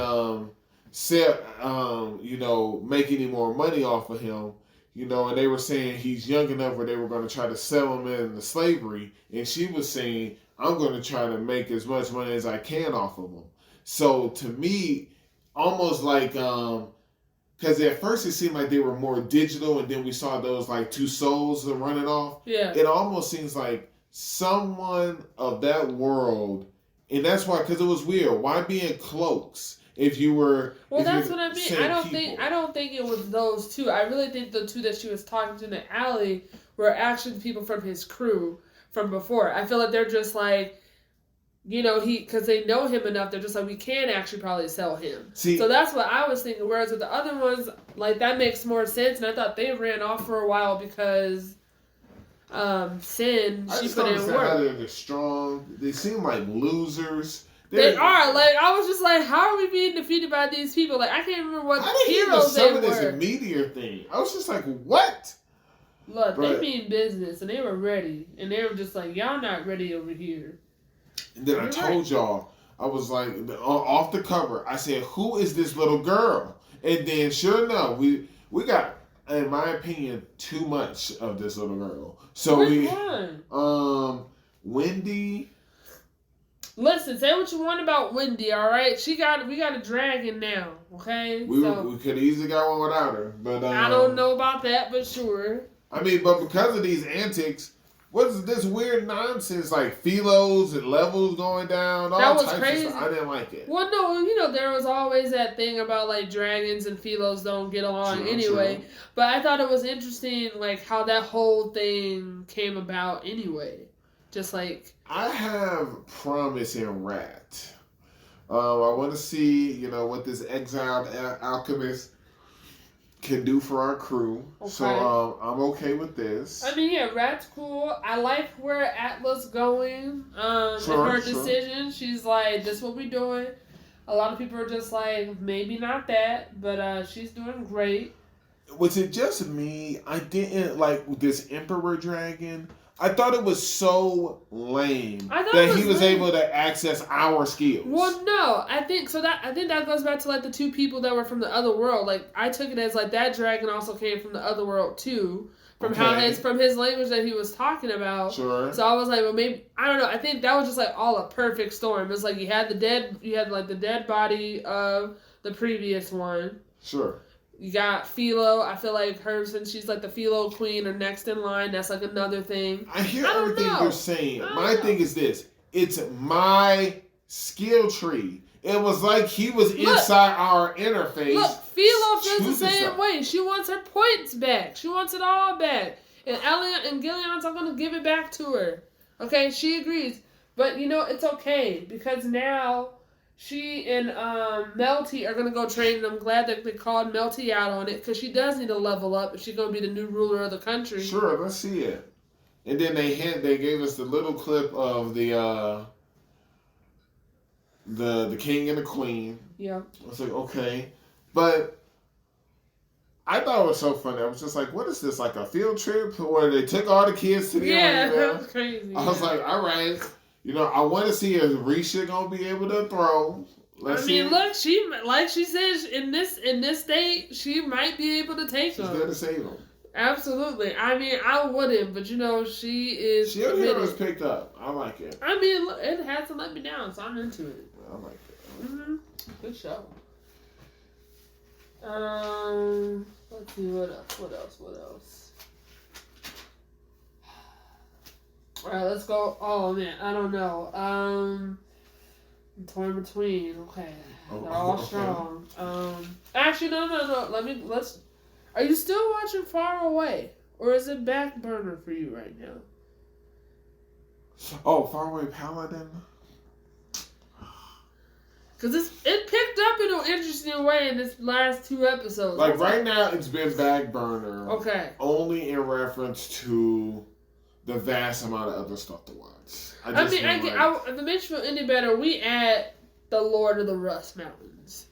S2: make any more money off of him. And they were saying he's young enough where they were going to try to sell him into slavery. And she was saying, I'm going to try to make as much money as I can off of him. So to me, almost like, because at first it seemed like they were more digital, and then we saw those like two souls running off. Yeah. It almost seems like someone of that world, and that's why, because it was weird. Why be in cloaks if you were?
S1: Well, that's what I mean. I don't think it was those two. I really think the two that she was talking to in the alley were actually people from his crew from before. I feel like they're just like, because they know him enough, they're just like, we can actually probably sell him. So that's what I was thinking. Whereas with the other ones, like, that makes more sense. And I thought they ran off for a while because Sin, she put in work.
S2: They're strong. They seem like losers.
S1: They are. Like, I was just like, how are we being defeated by these people? Like, I can't remember what heroes they were.
S2: This meteor thing. I was just like, what?
S1: Look, they mean business, and they were ready. And they were just like, y'all not ready over here.
S2: And then I told y'all, I was like, off the cover, I said, who is this little girl? And then, sure enough, we got, in my opinion, too much of this little girl. So
S1: Which one?
S2: Wendy.
S1: Listen, say what you want about Wendy, all right? We got a dragon now, okay?
S2: We could easily got one without her, but
S1: I don't know about that, but sure.
S2: I mean, but because of these antics, what's this weird nonsense like philos and levels going down? All
S1: that was
S2: types
S1: crazy.
S2: Of stuff. I didn't like it.
S1: Well, no, there was always that thing about like dragons and philos don't get along anyway. True. But I thought it was interesting, like how that whole thing came about anyway. Just like
S2: I have promise in Rat. I want to see, what this exiled alchemist can do for our crew. Okay. So I'm okay with this.
S1: I mean, yeah, Rat's cool. I like where Atlas going. In her decision, she's like, "This is what we doing." A lot of people are just like, maybe not that, but she's doing great.
S2: Was it just me? I didn't like this Emperor Dragon. I thought it was so lame that he was able to access our skills.
S1: Well, no, I think that goes back to like the two people that were from the other world. Like I took it as like that dragon also came from the other world too, from his language that he was talking about.
S2: Sure.
S1: So I was like, well, maybe I don't know. I think that was just like all a perfect storm. It's like you had like the dead body of the previous one.
S2: Sure.
S1: You got Philo. I feel like her, since she's like the Philo queen or next in line, that's like another thing.
S2: I hear everything you're saying. My thing is this. It's my skill tree. It was like he was inside our interface.
S1: Look, Philo feels the same way. She wants her points back. She wants it all back. And Elliot and Gillian's are going to give it back to her. Okay, she agrees. But, it's okay. Because now she and Melty are going to go train, and I'm glad that they called Melty out on it, because she does need to level up if she's going to be the new ruler of the country.
S2: Sure, let's see it. And then they gave us the little clip of the king and the queen.
S1: Yeah.
S2: I was like, okay. But I thought it was so funny. I was just like, what is this, like a field trip where they took all the kids to the
S1: arena? Yeah, that was crazy.
S2: I was like, all right. I want to see if Risha gonna be able to throw.
S1: Look, she like she says in this state, she might be able to take them.
S2: She's there to save them.
S1: Absolutely. I mean, I wouldn't, but she is.
S2: She was picked up. I like it.
S1: I mean, it hasn't let me down, so I'm into it.
S2: I like it.
S1: Mm-hmm. Good show. Let's see what else. All right, let's go. Oh man, I don't know. I'm torn between. Okay, they're all strong. Actually, no. Let's. Are you still watching Far Away, or is it back burner for you right now?
S2: Oh, Far Away Paladin.
S1: Because it picked up in an interesting way in this last 2 episodes.
S2: Like right now, it's been back burner.
S1: Okay.
S2: Only in reference to the vast amount of other stuff to watch.
S1: If it makes you feel any better, we add the Lord of the Rust Mountains.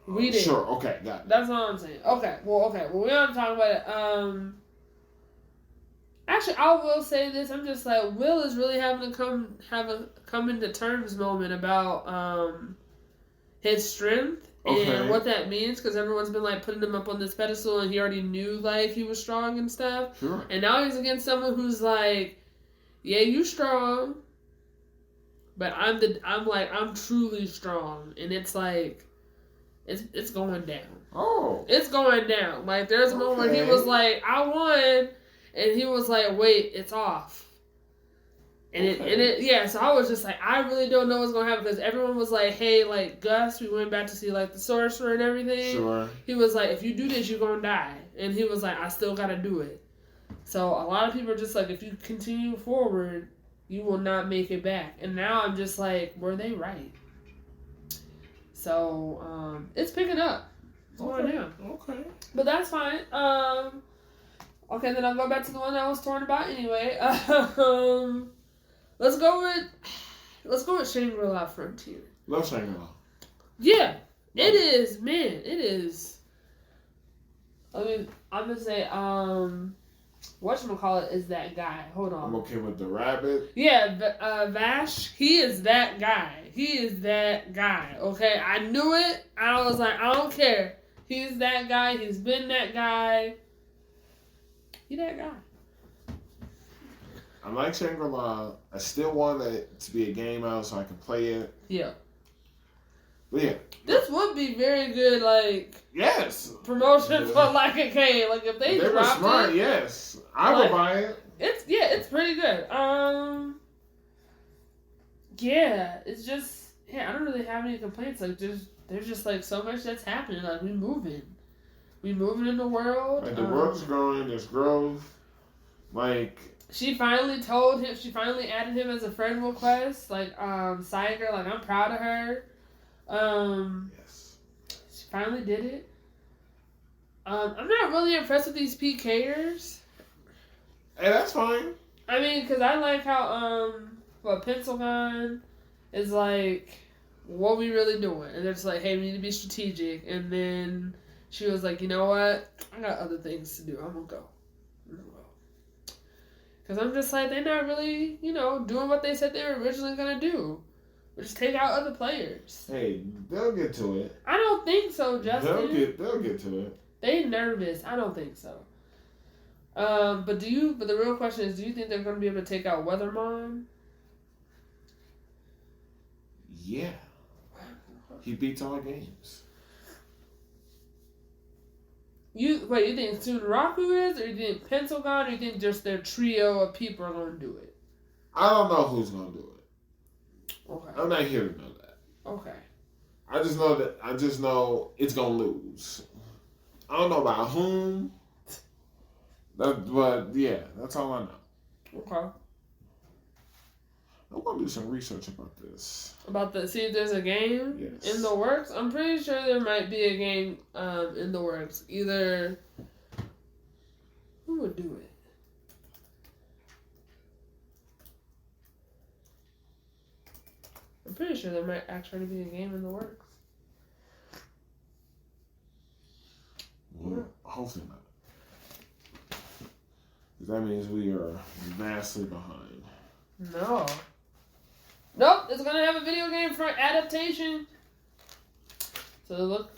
S1: We did.
S2: Sure. Okay. Got it.
S1: That's all I'm saying. Okay. Well, we don't talk about it. Actually, I will say this. I'm just like, Will is really having to come into terms moment about his strength and what that means, because everyone's been like putting him up on this pedestal, and he already knew like he was strong and stuff.
S2: Sure.
S1: And now he's against someone who's like, yeah, you strong, but I'm truly strong, and it's like, it's going down.
S2: Oh.
S1: It's going down. Like there's a moment where he was like, I won. And he was like, wait, it's off. And so I was just like, I really don't know what's going to happen, because everyone was like, hey, like, Gus, we went back to see, like, the sorcerer and everything.
S2: Sure.
S1: He was like, if you do this, you're going to die. And he was like, I still got to do it. So a lot of people are just like, if you continue forward, you will not make it back. And now I'm just like, were they right? So, it's picking up. It's going down.
S2: Okay.
S1: But that's fine. Okay, then I'll go back to the one that I was torn about anyway. Let's go with Let's go with Shangri-La Frontier.
S2: Love Shangri-La.
S1: Yeah, it is, man. It is. I mean, I'm gonna say, whatchamacallit is that guy? Hold on.
S2: I'm okay with the rabbit.
S1: Yeah, Vash. He is that guy. He is that guy. Okay, I knew it. I was like, I don't care. He's that guy. He's been that guy. He that guy.
S2: I like Shangri-La. I still want it to be a game out so I can play it.
S1: Yeah.
S2: But yeah.
S1: This would be very good, like,
S2: yes,
S1: promotion for like a K. Like if they
S2: were
S1: dropped
S2: smart,
S1: it,
S2: yes, I would buy it.
S1: It's pretty good. Yeah, it's just I don't really have any complaints. Like there's just like so much that's happening. Like we moving in the world.
S2: Like the world is growing. There's growth. Like
S1: she finally told him. She finally added him as a friend request. Like Saiger. Like I'm proud of her.
S2: Yes.
S1: She finally did it. I'm not really impressed with these PKers.
S2: Hey, that's fine.
S1: I mean, because I like how, Pencil Gun is like, what we really doing? And they're just like, hey, we need to be strategic. And then she was like, you know what? I got other things to do. I'm gonna go. Because I'm just like, they're not really, doing what they said they were originally gonna do. Just take out other players.
S2: Hey, they'll get to it.
S1: I don't think so, Justin.
S2: They'll get to it.
S1: They nervous. I don't think so. But the real question is, do you think they're going to be able to take out Weathermon?
S2: Yeah. He beats all games.
S1: You think Tsunraku is, or you think Pencil Gun, or you think just their trio of people are going to do it?
S2: I don't know who's going to do it.
S1: Okay.
S2: I'm not here to know that.
S1: Okay.
S2: I just know it's gonna lose. I don't know about whom. But yeah, that's all I know.
S1: Okay.
S2: I'm gonna do some research about this.
S1: See if there's a game in the works. I'm pretty sure there might be a game in the works. Either who would do it? I'm pretty sure there might actually be a game in the works.
S2: Well, hopefully not. Because that means we are vastly behind.
S1: No. Nope, it's going to have a video game for adaptation. So look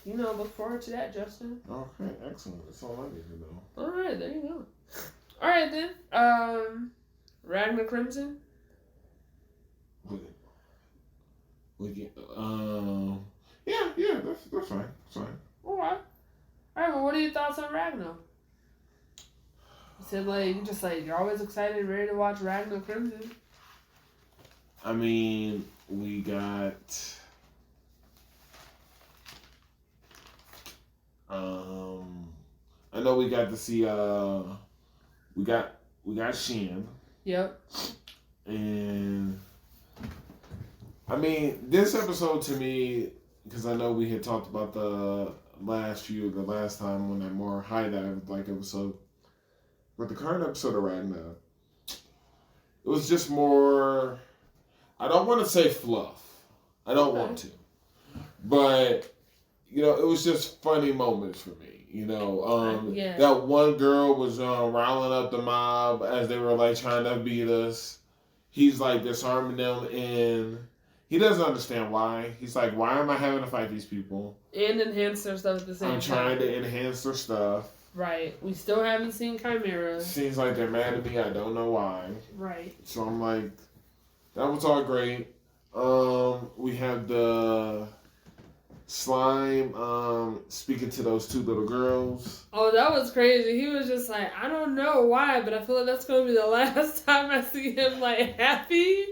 S1: forward to that, Justin.
S2: Okay, excellent. That's all I need to know.
S1: Alright, there you go. Alright then. Ragnar Crimson.
S2: Yeah, that's fine. That's fine.
S1: Alright, well, what are your thoughts on Ragnar? You said, you're always excited and ready to watch Ragnar Crimson.
S2: I mean, we got... I know we got to see, we got Shin.
S1: Yep.
S2: And... I mean, this episode to me, because I know we had talked about the last time when that more high dive episode, but the current episode of Ragnar, it was just more, I don't want to say fluff. I don't want to. But, it was just funny moments for me. That one girl was riling up the mob as they were trying to beat us. He's disarming them and... He doesn't understand why. He's like, why am I having to fight these people? And
S1: enhance their stuff at the same time.
S2: I'm trying to enhance their stuff.
S1: Right. We still haven't seen Chimera.
S2: Seems like they're mad at me. I don't know why.
S1: Right.
S2: So I'm like, that was all great. We have the slime speaking to those two little girls.
S1: Oh, that was crazy. He was just like, I don't know why, but I feel like that's going to be the last time I see him happy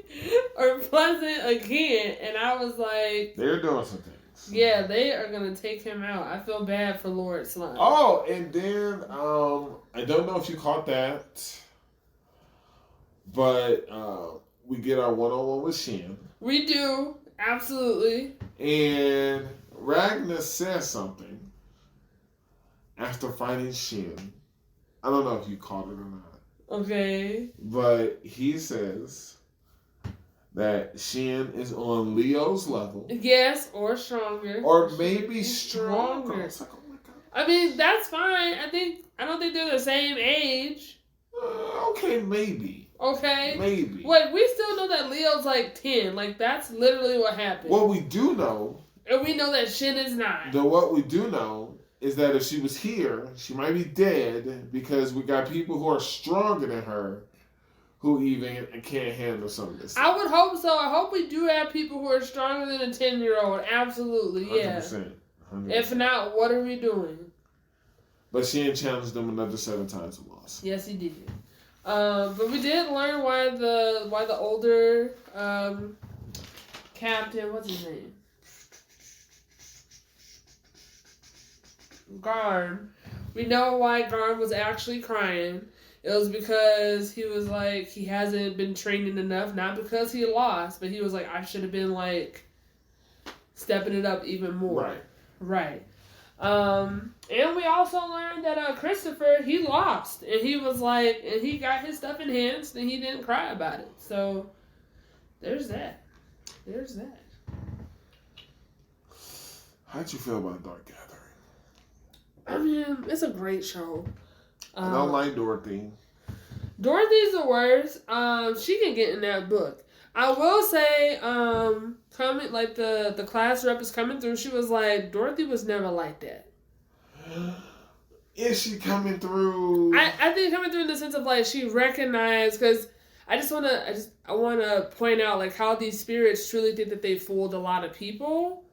S1: or pleasant again. And I was like,
S2: they're doing some things.
S1: Yeah, they are going to take him out. I feel bad for Lord Slime.
S2: Oh, and then I don't know if you caught that, but we get our one-on-one with Shin.
S1: We do, absolutely.
S2: And Ragnar says something after fighting Shin. I don't know if you caught it or not.
S1: Okay.
S2: But he says that Shin is on Leo's level.
S1: Yes, or stronger.
S2: Or maybe stronger. It's like, oh my God.
S1: I mean, that's fine. I don't think they're the same age.
S2: Okay, maybe.
S1: Okay?
S2: Maybe.
S1: Wait, we still know that Leo's like 10. Like, that's literally what happened.
S2: What we do know...
S1: And we know that Shin is 9.
S2: What we do know is that if she was here, she might be dead because we got people who are stronger than her who even can't handle some of this stuff.
S1: I would hope so. I hope we do have people who are stronger than a 10-year-old. Absolutely, yeah.
S2: 100%.
S1: If not, what are we doing?
S2: But Shin challenged them another 7 times and lost.
S1: Yes, he did. But we did learn why the older captain, what's his name? Garn. We know why Garn was actually crying. It was because he was like, he hasn't been training enough. Not because he lost, but he was like, I should have been like stepping it up even more. Right. And we also learned that Christopher, he lost. And he was like, and he got his stuff enhanced and he didn't cry about it. So there's that.
S2: How'd you feel about Dark Gathering?
S1: I mean, it's a great show.
S2: I don't like Dorothy.
S1: Dorothy's the worst. She can get in that book. I will say, coming like the class rep is coming through. She was like, Dorothy was never like that.
S2: Is she coming through?
S1: I think coming through in the sense of like she recognized, because I want to point out like how these spirits truly think that they fooled a lot of people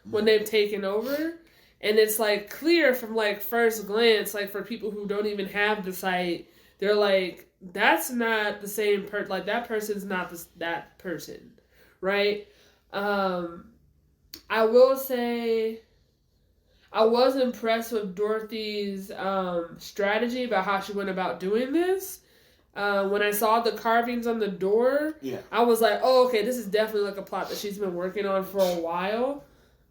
S1: when they've taken over. And it's, like, clear from, like, first glance, like, for people who don't even have the sight, they're like, that's not the same person. Like, that person's not that person, right? I will say I was impressed with Dorothy's strategy about how she went about doing this. When I saw the carvings on the door, I was like, oh, okay, this is definitely, like, a plot that she's been working on for a while.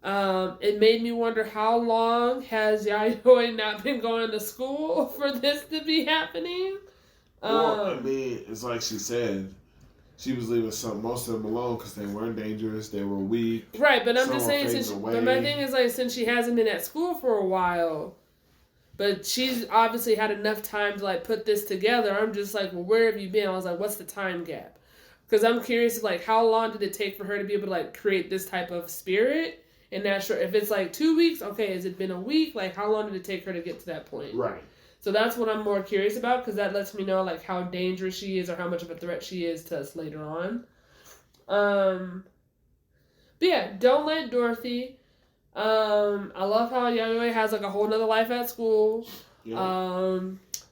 S1: It made me wonder how long has Yayoi not been going to school for this to be happening?
S2: Well, I mean, it's like she said, she was leaving most of them alone because they weren't dangerous, they were weak.
S1: Right, but I'm just saying, but my thing is like, since she hasn't been at school for a while, but she's obviously had enough time to like put this together. I'm just like, well, where have you been? I was like, what's the time gap? Because I'm curious, like, how long did it take for her to be able to like create this type of spirit? And not sure if it's like 2 weeks. Okay, has it been a week? Like, how long did it take her to get to that point?
S2: Right.
S1: So that's what I'm more curious about, because that lets me know like how dangerous she is or how much of a threat she is to us later on. But yeah, don't let Dorothy. I love how Yayoi has like a whole nother life at school. Yeah.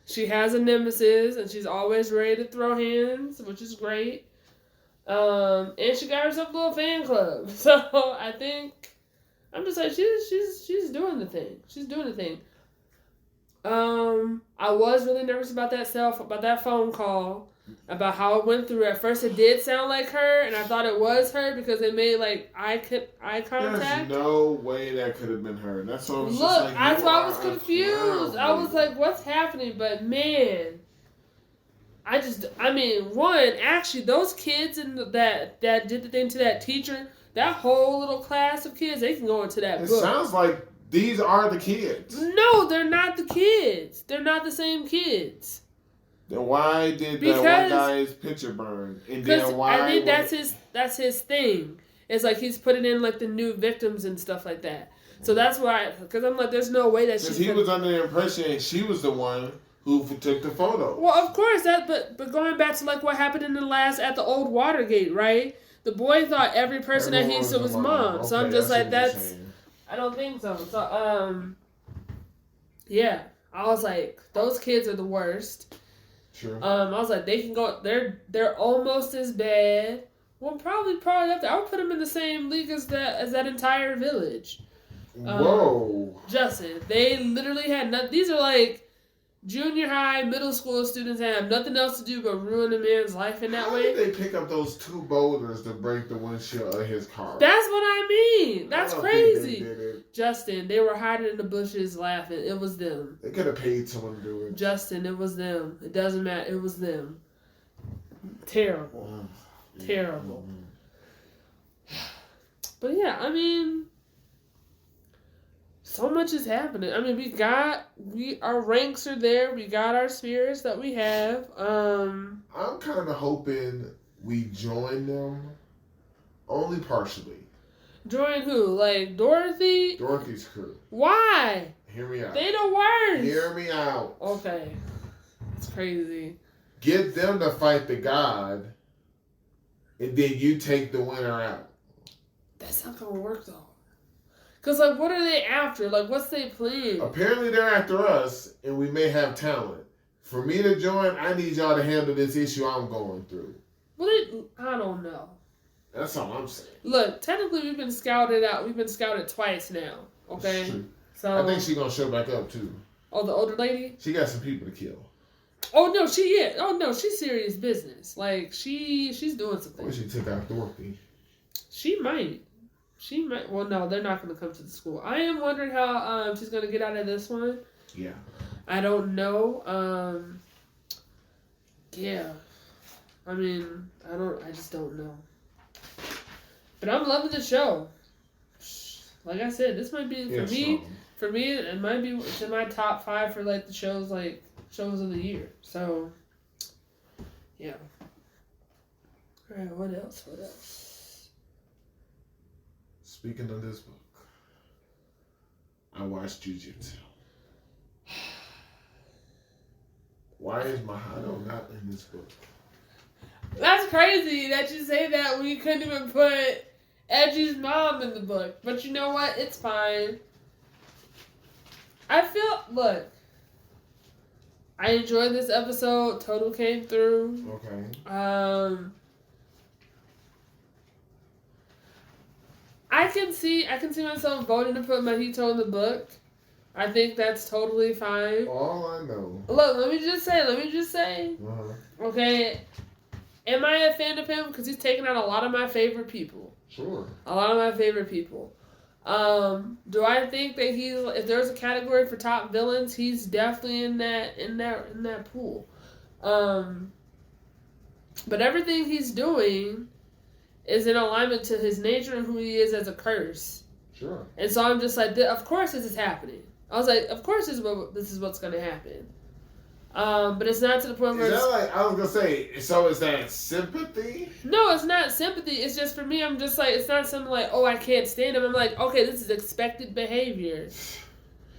S1: She has a nemesis and she's always ready to throw hands, which is great. And she got herself a little fan club. So I think I'm just like, she's doing the thing. She's doing the thing. I was really nervous about that phone call, about how it went through. At first, it did sound like her, and I thought it was her because it made like eye contact.
S2: There's no way that could have been her. That's what I was
S1: Look,
S2: just like.
S1: I was confused. I was like, what's happening? But man, actually, those kids that did the thing to that teacher, that whole little class of kids, they can go into that book.
S2: It sounds like these are the kids.
S1: No, they're not the kids. They're not the same kids.
S2: Then why did the one guy's picture burn? And then why?
S1: I think that's his thing. It's like he's putting in like the new victims and stuff like that. So that's why, because I'm like, there's no way that
S2: he was under the impression she was the one who took the photo.
S1: Well, of course but going back to like what happened at the old Watergate, right? The boy thought every person that he saw was mom. Okay, so I'm just like, I don't think so. So yeah, I was like, those kids are the worst.
S2: Sure.
S1: I was like, they can go. They're almost as bad. Well, probably up there. I would put them in the same league as that entire village.
S2: Whoa.
S1: Justin, they literally had nothing. These are like junior high, middle school students that have nothing else to do but ruin a man's life in that way.
S2: How did they pick up those 2 boulders to break the windshield of his car?
S1: That's what I mean. That's crazy. Justin, they were hiding in the bushes laughing. It was them.
S2: They could have paid someone to do it.
S1: Justin, it was them. It doesn't matter. It was them. Terrible. Terrible. But yeah, I mean, so much is happening. I mean, our ranks are there. We got our spheres that we have.
S2: I'm kind of hoping we join them only partially.
S1: Join who? Like Dorothy?
S2: Dorothy's crew.
S1: Why?
S2: Hear me out.
S1: They the worst.
S2: Hear me out.
S1: Okay. It's crazy.
S2: Get them to fight the god, and then you take the winner out.
S1: That's not gonna work though. Cause like, what are they after? Like, what's their plan?
S2: Apparently, they're after us, and we may have talent. For me to join, I need y'all to handle this issue I'm going through.
S1: Well, I don't know.
S2: That's all I'm saying.
S1: Look, technically, we've been scouted out. We've been scouted twice now. Okay. So
S2: I think she's gonna show back up too.
S1: Oh, the older lady.
S2: She got some people to kill.
S1: Oh no, she is. Oh no, she's serious business. Like she's doing something.
S2: Well, she took out Dorothy.
S1: She might. Well, no, they're not going to come to the school. I am wondering how she's going to get out of this one.
S2: Yeah.
S1: I don't know. Yeah. I mean, I just don't know. But I'm loving the show. Like I said, this might be for me, it might be it's in my top 5 for like the shows of the year. So, yeah. All right, what else?
S2: Speaking of this book, I watched Jujutsu. Why is Mahito not in this book?
S1: That's crazy that you say that when you couldn't even put Eiji's mom in the book. But you know what? It's fine. Look, I enjoyed this episode. Todo came through.
S2: Okay.
S1: I can see myself voting to put Mahito in the book. I think that's totally fine.
S2: All I know.
S1: Look, let me just say.
S2: Uh-huh.
S1: Okay, am I a fan of him? Because he's taken out a lot of my favorite people.
S2: Sure.
S1: A lot of my favorite people. Do I think that if there's a category for top villains, he's definitely in that pool. But everything he's doing is in alignment to his nature and who he is as a curse.
S2: Sure.
S1: And so I'm just like, of course this is happening. I was like, of course this is what's going to happen. But it's not to the point where
S2: I was going to say, so is that sympathy?
S1: No, it's not sympathy. It's just for me, I'm just like, it's not something like, oh, I can't stand him. I'm like, okay, this is expected behavior.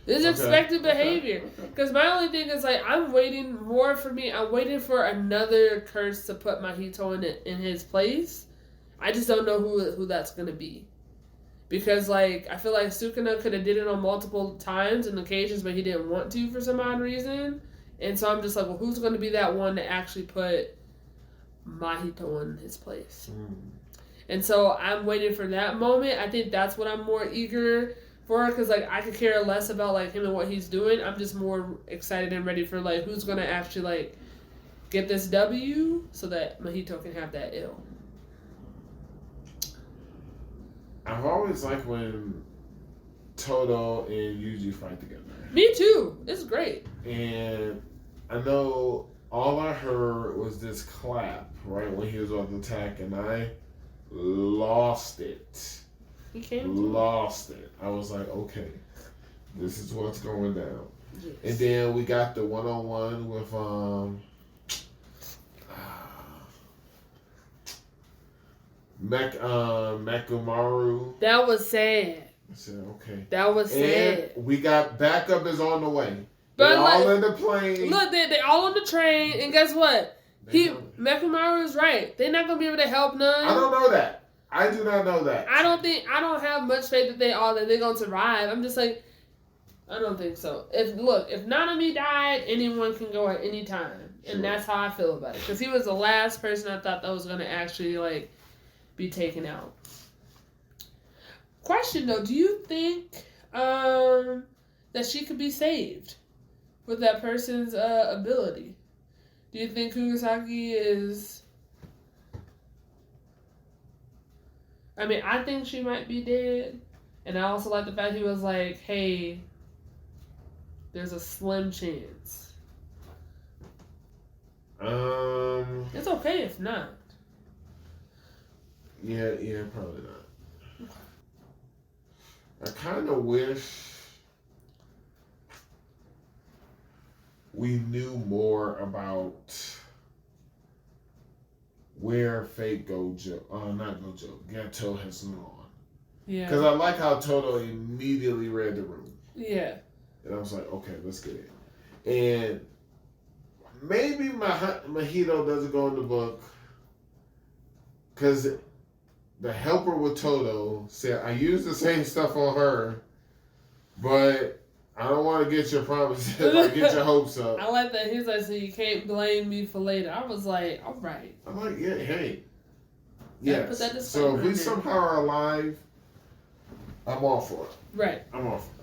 S1: This is expected behavior. Because my only thing is like, I'm waiting for another curse to put Mahito in his place. I just don't know who that's going to be. Because, like, I feel like Sukuna could have did it on multiple times and occasions, but he didn't want to for some odd reason. And so I'm just like, well, who's going to be that one to actually put Mahito in his place? And so I'm waiting for that moment. I think that's what I'm more eager for, because, like, I could care less about, like, him and what he's doing. I'm just more excited and ready for, like, who's going to actually, like, get this W so that Mahito can have that L.
S2: I've always liked when Todo and Eiji fight together.
S1: Me too. It's great.
S2: And I know all I heard was this clap right when he was on the attack, and I lost it. Lost it. I was like, okay, this is what's going down. Yes. And then we got the one-on-one with Mekumaru.
S1: That was sad.
S2: I said, okay.
S1: That was sad.
S2: And we got backup is on the way.
S1: But
S2: they're all in the plane.
S1: Look, they all on the train, and guess what? Mekumaru is right. They're not gonna be able to help none.
S2: I don't know that. I do not know that.
S1: I don't have much faith that they're gonna survive. I'm just like, I don't think so. If Nanami died, anyone can go at any time, and that's how I feel about it. Because he was the last person I thought that was gonna actually like be taken out. Question though, do you think that she could be saved with that person's ability? Do you think Kugisaki is... I mean, I think she might be dead. And I also like the fact he was like, hey, there's a slim chance. It's okay if not.
S2: Yeah, probably not. I kind of wish we knew more about where Fate Gato has gone.
S1: Yeah.
S2: Because I like how Todo immediately read the room.
S1: Yeah.
S2: And I was like, okay, let's get it. And maybe Mahito doesn't go in the book because the helper with Todo said, I used the same stuff on her, but I don't want to get your promises, like get your hopes up.
S1: I like that. He's like, so you can't blame me for later. I was like, all right.
S2: I'm like, yeah, hey.
S1: Yeah.
S2: Yes. So if we somehow are alive, I'm all for it.
S1: Right.
S2: I'm all for it.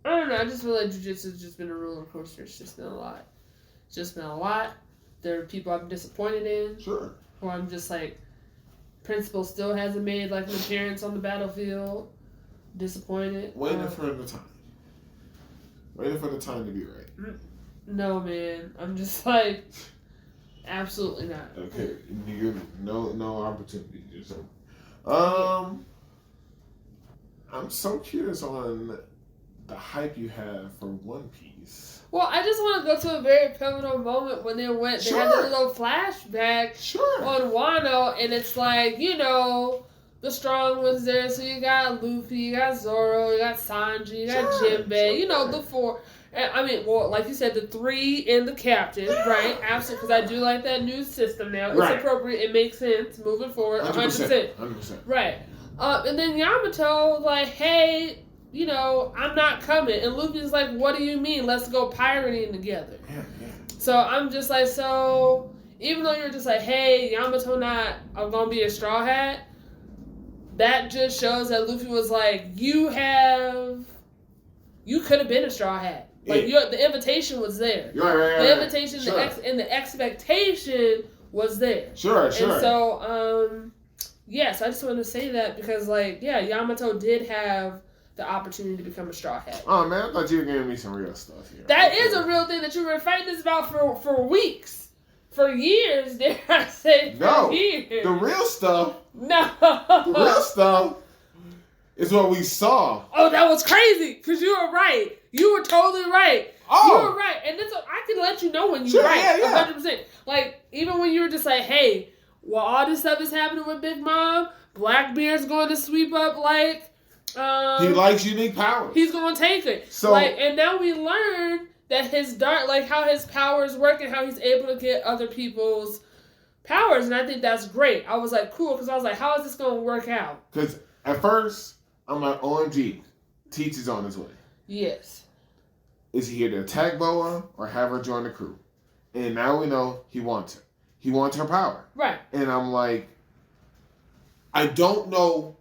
S1: I don't know. I just feel like Jujutsu has just been a roller coaster. It's just been a lot. It's just been a lot. There are people I'm disappointed in.
S2: Sure.
S1: Who I'm just like, Principal still hasn't made like an appearance on the battlefield. Disappointed.
S2: Waiting for the time. Waiting for the time to be right.
S1: No, man. I'm just like, absolutely not.
S2: Okay. No opportunity. I'm so curious on the hype you have for One Piece.
S1: Well, I just want to go to a very pivotal moment when they had the little flashback on Wano, and it's like, the strong ones there. So you got Luffy, you got Zoro, you got Sanji, you got Jinbei, the four. And, I mean, well, like you said, the three and the captain, right? Absolutely, because I do like that new system now. It's appropriate. It makes sense moving forward. 100%.
S2: 100%.
S1: Right. And then Yamato, like, hey, I'm not coming. And Luffy's like, what do you mean? Let's go pirating together.
S2: Yeah.
S1: So I'm just like, so even though you're just like, hey, Yamato I'm going to be a Straw Hat, that just shows that Luffy was like, you could have been a Straw Hat. Like, the invitation was there.
S2: Right.
S1: The invitation and the expectation was there.
S2: Sure.
S1: And so, so I just wanted to say that because, Yamato did have the opportunity to become a Straw Hat.
S2: Oh, man, I thought you were giving me some real stuff here.
S1: That is a real thing that you were fighting this about for weeks. For years, dare I say. Years.
S2: The real stuff.
S1: No.
S2: The real stuff is what we saw.
S1: Oh, that was crazy. Because you were right. You were totally right.
S2: Oh.
S1: You were right. And I can let you know when you're right.
S2: Yeah.
S1: 100%. Like, even when you were just like, hey, while all this stuff is happening with Big Mom, Blackbeard's going to sweep up,
S2: he likes unique powers.
S1: He's going to take it. So, and now we learn that his how his powers work and how he's able to get other people's powers. And I think that's great. I was like, cool. Because I was like, how is this going to work out?
S2: Because at first, I'm like, OMG, Teach is on his way.
S1: Yes.
S2: Is he here to attack Boa or have her join the crew? And now we know he wants her. He wants her power.
S1: Right.
S2: And I'm like, I don't know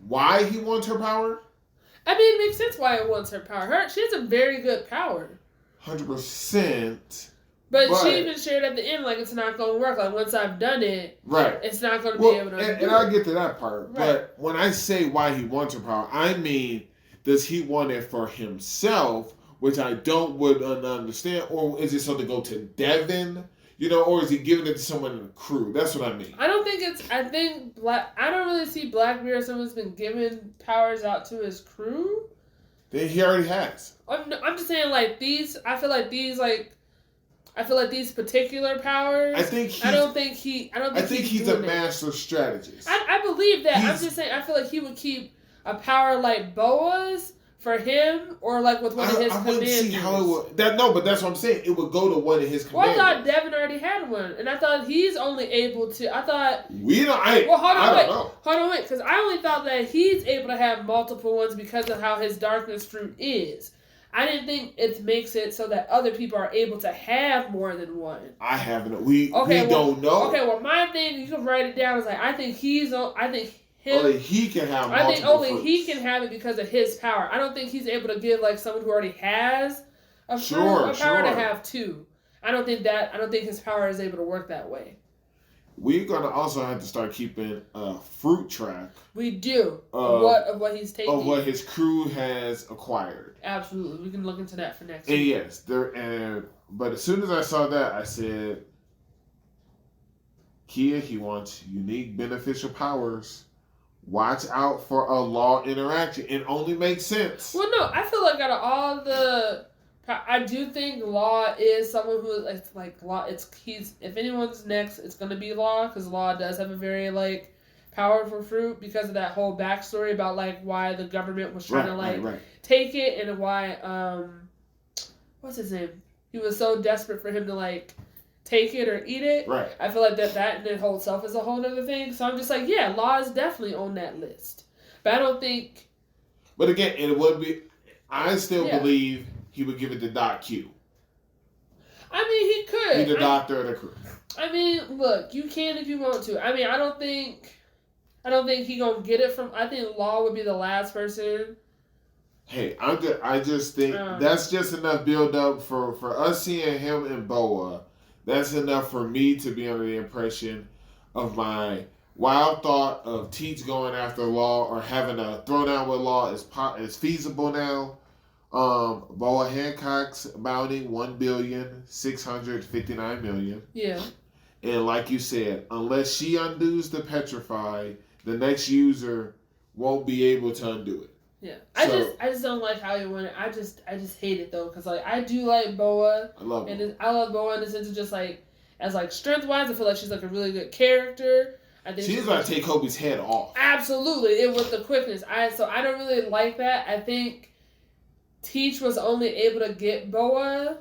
S2: why he wants her power.
S1: I mean, it makes sense why he wants her power. She has a very good power.
S2: 100%.
S1: But she even shared at the end, like, it's not going to work. Like, once I've done it, it's not going to be able to do it.
S2: And I'll get to that part. Right. But when I say why he wants her power, I mean, does he want it for himself, which I would understand, or is it something to go to Devin? Or is he giving it to someone in the crew? That's what I mean.
S1: I don't really see Blackbeard as someone who's been giving powers out to his crew.
S2: Then he already has.
S1: I'm just saying, I feel like these particular powers. I think he's
S2: a master strategist.
S1: I believe that. I'm just saying, I feel like he would keep a power like Boa's for him, or with one of his commanders. I wouldn't see how it would. But that's what I'm saying. It would go to one of his commanders. Well, I thought Devin already had one, and I thought he's only able to. I thought
S2: we don't.
S1: Hold on, wait, because I only thought that he's able to have multiple ones because of how his darkness fruit is. I didn't think it makes it so that other people are able to have more than one.
S2: I haven't. We don't know.
S1: Okay, well, my thing, you can write it down. Is I think
S2: only he can have.
S1: I think only he can have it because of his power. I don't think he's able to give someone who already has a power to have two. I don't think his power is able to work that way.
S2: We're gonna also have to start keeping a fruit track.
S1: We do of what he's taking,
S2: of what his crew has acquired.
S1: Absolutely, we can look into that for next
S2: week.
S1: And
S2: yes, but as soon as I saw that, I said, Kia, he wants unique beneficial powers. watch out for a Law interaction. It only makes sense.
S1: Well, no, I feel like out of all the, I do think Law is someone who is like Law. If anyone's next, it's gonna be Law, because Law does have a very like powerful fruit because of that whole backstory about like why the government was trying to take it, and why what's his name? He was so desperate for him to like take it or eat it.
S2: Right.
S1: I feel like that in whole itself is a whole other thing. So I'm just like, yeah, Law is definitely on that list. But I don't think.
S2: But again, it would be. I still believe he would give it to Doc Q.
S1: I mean, he could.
S2: Be the doctor of the crew. I
S1: mean, look, you can if you want to. I mean, I don't think he gonna get it from. I think Law would be the last person.
S2: Hey, I just think that's just enough build up for us seeing him and Boa. That's enough for me to be under the impression of my wild thought of Teach going after Law or having a throwdown with Law is feasible now. Boa Hancock's bounty $1,659,000,000.
S1: Yeah.
S2: And like you said, unless she undoes the petrify, the next user won't be able to undo it.
S1: Yeah, I just don't like how he went. I just hate it though, because like I do like Boa.
S2: I love
S1: Boa in the sense of just like as like strength wise, I feel like she's like a really good character. I think
S2: she's gonna take Kobe's head off.
S1: Absolutely, it with the quickness. I don't really like that. I think Teach was only able to get Boa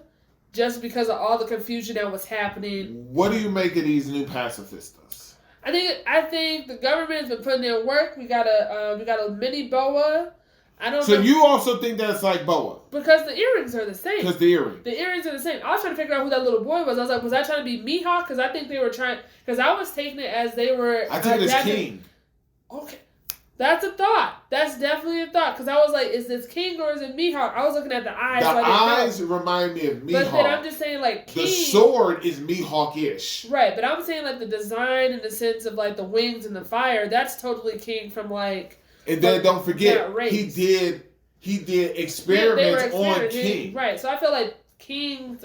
S1: just because of all the confusion that was happening.
S2: What do you make of these new pacifistas?
S1: I think the government's been putting in work. We got a mini Boa. I don't know.
S2: So you also think that's like Boa?
S1: Because the earrings are the same.
S2: Because the earrings.
S1: The earrings are the same. I was trying to figure out who that little boy was. I was like, was I trying to be Mihawk? Because I think they were trying. Because I was taking it as they were.
S2: I think it's King.
S1: Okay. That's a thought. That's definitely a thought. Because I was like, is this King or is it Mihawk? I was looking at the eyes.
S2: The eyes remind me of Mihawk.
S1: But then I'm just saying, like, King.
S2: The sword is Mihawk-ish.
S1: Right. But I'm saying, like, the design in the sense of, like, the wings and the fire, that's totally King from, like.
S2: And then don't forget, he did experiments on King.
S1: Right. So I feel like King's,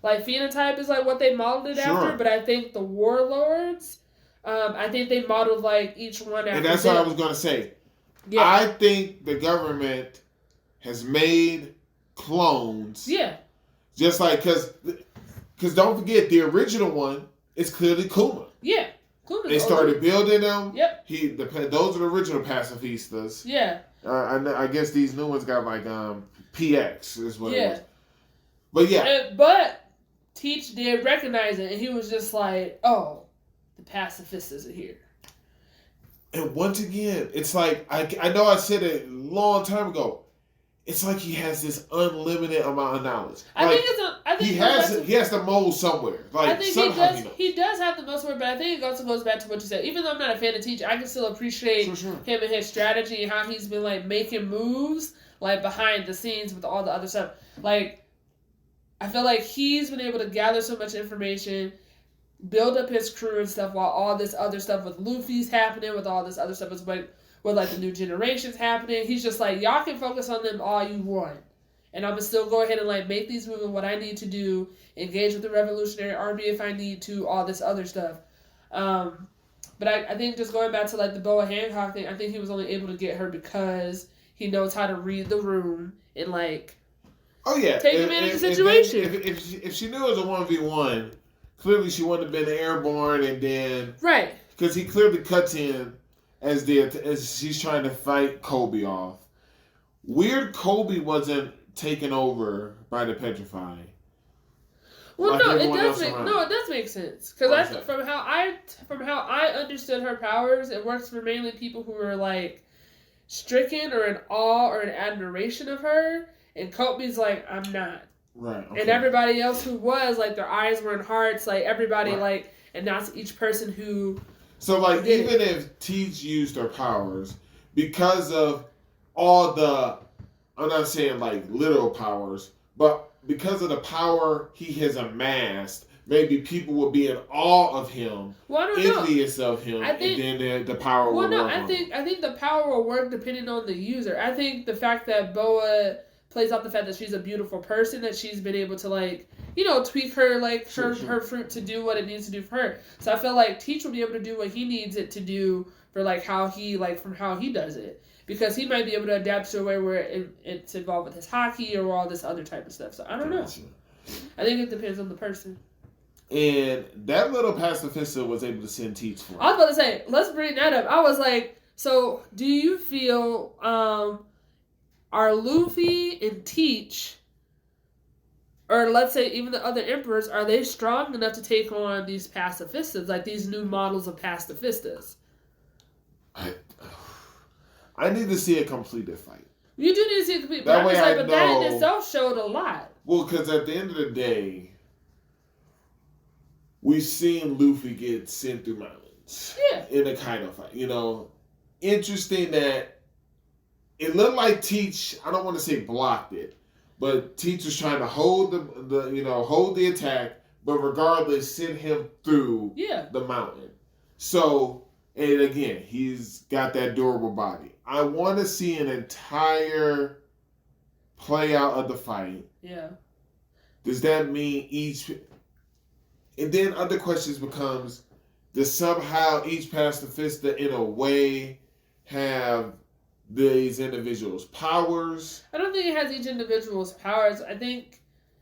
S1: like, phenotype is, like, what they modeled it after. But I think the warlords. I think they modeled like each one after.
S2: And that's what I was going to say. Yeah. I think the government has made clones. Yeah. Just like, because don't forget, the original one is clearly Kuma. Yeah. Kuma. They started building them. Yep. Those are the original pacifistas. Yeah. I guess these new ones got like PX is what it was. But yeah.
S1: But Teach did recognize it, and he was just like, oh. The pacifistas are here.
S2: And once again, it's like, I know I said it a long time ago. It's like he has this unlimited amount of knowledge. He has the mold somewhere. Like, I think
S1: he does have the most somewhere, but I think it also goes back to what you said. Even though I'm not a fan of Teach, I can still appreciate him and his strategy and how he's been like making moves like behind the scenes with all the other stuff. Like, I feel like he's been able to gather so much information, build up his crew and stuff while all this other stuff with Luffy's happening, with all this other stuff with like the new generations happening. He's just like, y'all can focus on them all you want. And I'm going to still go ahead and like make these moves and what I need to do, engage with the Revolutionary Army if I need to, all this other stuff. But I think just going back to like the Boa Hancock thing, I think he was only able to get her because he knows how to read the room and like take advantage of the situation.
S2: If she knew it was a 1v1, clearly she wouldn't have been airborne, and then because he clearly cuts in as she's trying to fight Kobe off. Weird, Kobe wasn't taken over by the petrifying.
S1: Well, like it does make sense because from how I understood her powers, it works for mainly people who are like stricken or in awe or in admiration of her, and Kobe's like, I'm not. Right. Okay. And everybody else who was, like, their eyes were in hearts, like, everybody, like, and that's each person who...
S2: So, like, even if Teach used her powers, because of all the, I'm not saying, like, literal powers, but because of the power he has amassed, maybe people will be in awe of him, envious of him, and then the power will work.
S1: I think the power will work depending on the user. I think the fact that Boa plays off the fact that she's a beautiful person, that she's been able to, like, you know, tweak her, like, her fruit to do what it needs to do for her. So I feel like Teach will be able to do what he needs it to do for like how he does it, because he might be able to adapt to a way where it's involved with his hockey or all this other type of stuff. So I don't know. I think it depends on the person.
S2: And that little pacifista was able to send Teach for him.
S1: I was about to say, let's bring that up. I was like, so do you feel are Luffy and Teach, or let's say even the other emperors, are they strong enough to take on these pacifistas, like these new models of pacifistas?
S2: I need to see a completed fight.
S1: You do need to see a complete
S2: fight.
S1: But that in itself showed a lot.
S2: Well, because at the end of the day, we've seen Luffy get sent through mountains.
S1: Yeah.
S2: In a Kaido fight. You know, interesting that it looked like Teach, I don't want to say blocked it, but Teach was trying to hold hold the attack, but regardless, send him through the mountain. So, and again, he's got that durable body. I want to see an entire play out of the fight.
S1: Yeah.
S2: Does that mean each... And then other questions becomes, does somehow each pacifista in a way have these individuals' powers?
S1: I don't think it has each individual's powers. I think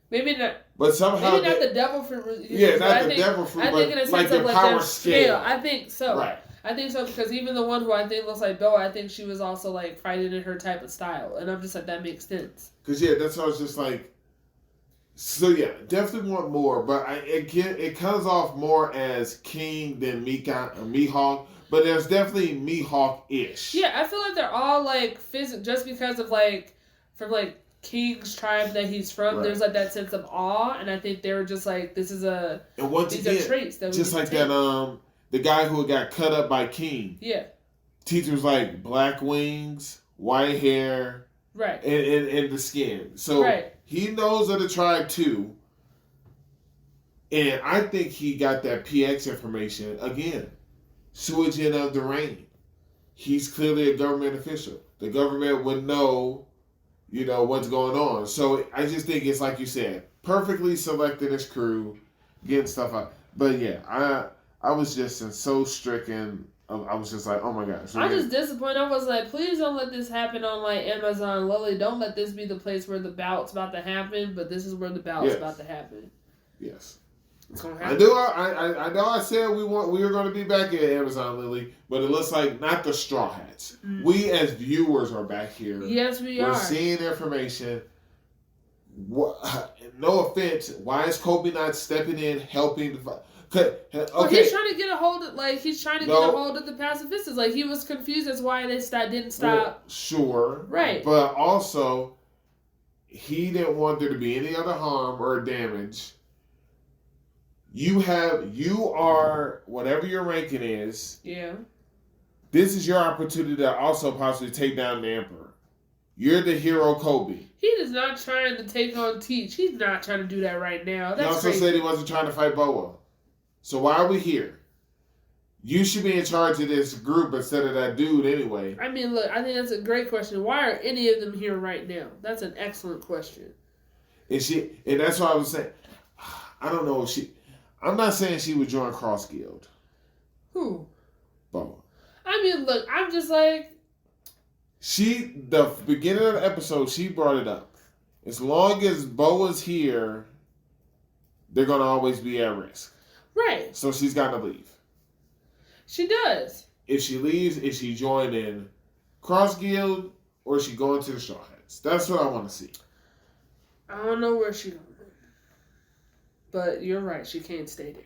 S1: maybe not.
S2: But somehow
S1: maybe not the devil fruit.
S2: Yeah, not the devil fruit, but
S1: in a sense
S2: like
S1: of
S2: the
S1: like
S2: power
S1: their
S2: scale.
S1: I think so.
S2: Right.
S1: I think so, because even the one who I think looks like Boa, I think she was also like fighting in her type of style, and I'm just like, that makes sense.
S2: Because that's how I was just like. So yeah, definitely want more, but it comes off more as King than Mihawk, but there's definitely Mihawk-ish.
S1: Yeah, I feel like they're all like just because of like from like King's tribe that he's from. Right. There's like that sense of awe, and I think they were just like, this is a
S2: and once
S1: these
S2: again,
S1: are traits that we
S2: just like
S1: take.
S2: that the guy who got cut up by King.
S1: Yeah.
S2: Teacher's like black wings, white hair,
S1: right,
S2: and the skin. So
S1: right.
S2: He knows of the tribe too. And I think he got that PX information again. Suijin of the Rain. He's clearly a government official. The government would know, what's going on. So I just think it's like you said, perfectly selected his crew, getting stuff out. But yeah, I was just so stricken. I was just like, oh my gosh.
S1: I'm just disappointed. I was like, please don't let this happen on like Amazon Lily. Don't let this be the place where the bout's about to happen, but this is where the bout's about to happen.
S2: Yes.
S1: It's gonna happen.
S2: I know I said we were going to be back at Amazon Lily, but it looks like not the Straw Hats. Mm. We as viewers are back here.
S1: Yes, we're
S2: seeing information. No offense. Why is Kobe not stepping in, helping? Okay.
S1: Well, he's trying to get a hold of the pacifistas. Like, he was confused as why they didn't stop.
S2: Well, sure.
S1: Right.
S2: But also, he didn't want there to be any other harm or damage. You are, whatever your ranking is.
S1: Yeah.
S2: This is your opportunity to also possibly take down the Emperor. You're the hero, Kobe.
S1: He is not trying to take on Teach. He's not trying to do that right now. That's
S2: he also
S1: crazy.
S2: said he wasn't trying to fight Boa. So why are we here? You should be in charge of this group instead of that dude anyway.
S1: I mean, look, I think that's a great question. Why are any of them here right now? That's an excellent question.
S2: And that's what I was saying. I don't know if I'm not saying she would join Cross Guild.
S1: Who?
S2: Boa.
S1: I mean, look, I'm just like...
S2: The beginning of the episode, she brought it up. As long as Boa's here, they're going to always be at risk.
S1: Right.
S2: So she's got to leave.
S1: She does.
S2: If she leaves, is she joining Cross Guild or is she going to the Strawhats? That's what I want to see.
S1: I don't know where she's going. But you're right. She can't stay there.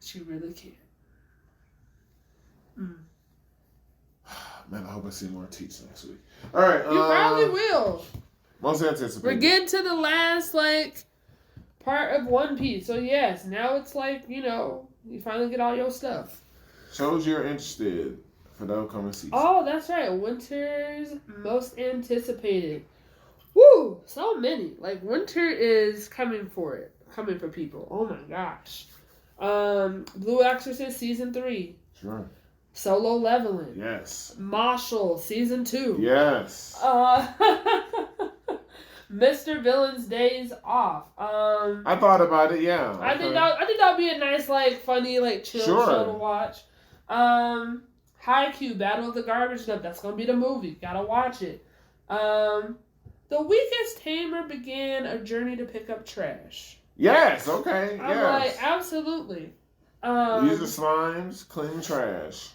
S1: She really can't. Mm.
S2: Man, I hope I see more Teach next week. All right.
S1: You probably will.
S2: Most anticipated.
S1: We're getting to the last, part of One Piece. So, yes, now it's you finally get all your stuff.
S2: Shows you're interested for the upcoming season.
S1: Oh, that's right. Winter's most anticipated. Woo! So many. Winter is coming for people. Oh, my gosh. Blue Exorcist Season 3.
S2: Sure.
S1: Solo Leveling.
S2: Yes.
S1: Marshall Season 2.
S2: Yes.
S1: Mr. Villain's Days Off.
S2: I thought about it, yeah.
S1: I think that would be a nice, funny, chill show to watch. Haikyuu, Battle of the Garbage Nut. That's gonna be the movie. Gotta watch it. The Weakest Tamer began a journey to pick up trash.
S2: Yes. Okay.
S1: I'm like, absolutely.
S2: Use the slimes, clean trash.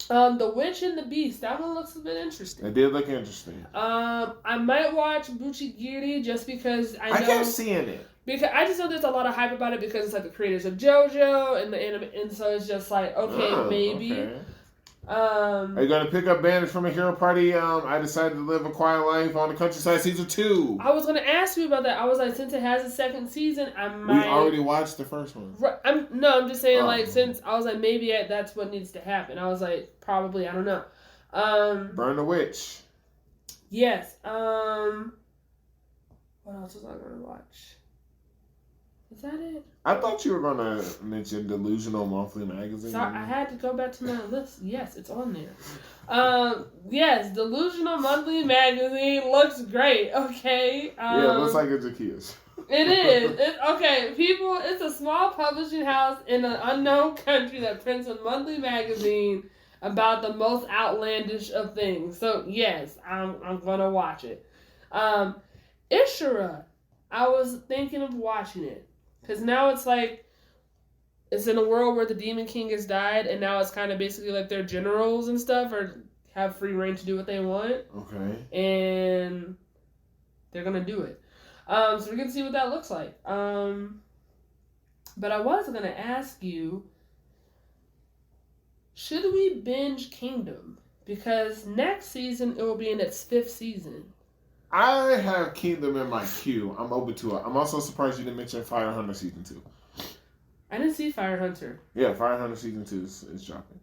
S1: The Witch and the Beast. That one looks a bit interesting.
S2: It did look interesting.
S1: I might watch Buchigiri just because I
S2: kept seeing it.
S1: Because I just know there's a lot of hype about it because it's like the creators of JoJo and the anime, and so it's just like, okay, maybe.
S2: Okay. Are you gonna pick up Bandage from a Hero Party? I decided to live a quiet life on the countryside, season 2.
S1: I was gonna ask you about that. I was like, since it has a second season, I might.
S2: We already watched the first one.
S1: I'm just saying, like, since I was like, maybe that's what needs to happen. I was like, probably, I don't know.
S2: Burn the Witch.
S1: Yes. What else was I gonna watch? Is that it?
S2: I thought you were going to mention Delusional Monthly Magazine.
S1: Sorry, I had to go back to my list. Yes, it's on there. Yes, Delusional Monthly Magazine looks great. Okay.
S2: Yeah, it looks like a Jakia's.
S1: It is. Okay, people, it's a small publishing house in an unknown country that prints a monthly magazine about the most outlandish of things. So, yes, I'm going to watch it. Ishura, I was thinking of watching it. Because now it's like, it's in a world where the Demon King has died, and now it's kind of basically like their generals and stuff have free reign to do what they want.
S2: Okay.
S1: And they're going to do it. So we're going to see what that looks like. But I was going to ask you, should we binge Kingdom? Because next season, it will be in its 5th season.
S2: I have Kingdom in my queue. I'm open to it. I'm also surprised you didn't mention Fire Hunter Season 2.
S1: I didn't see Fire Hunter.
S2: Yeah, Fire Hunter Season 2 is dropping.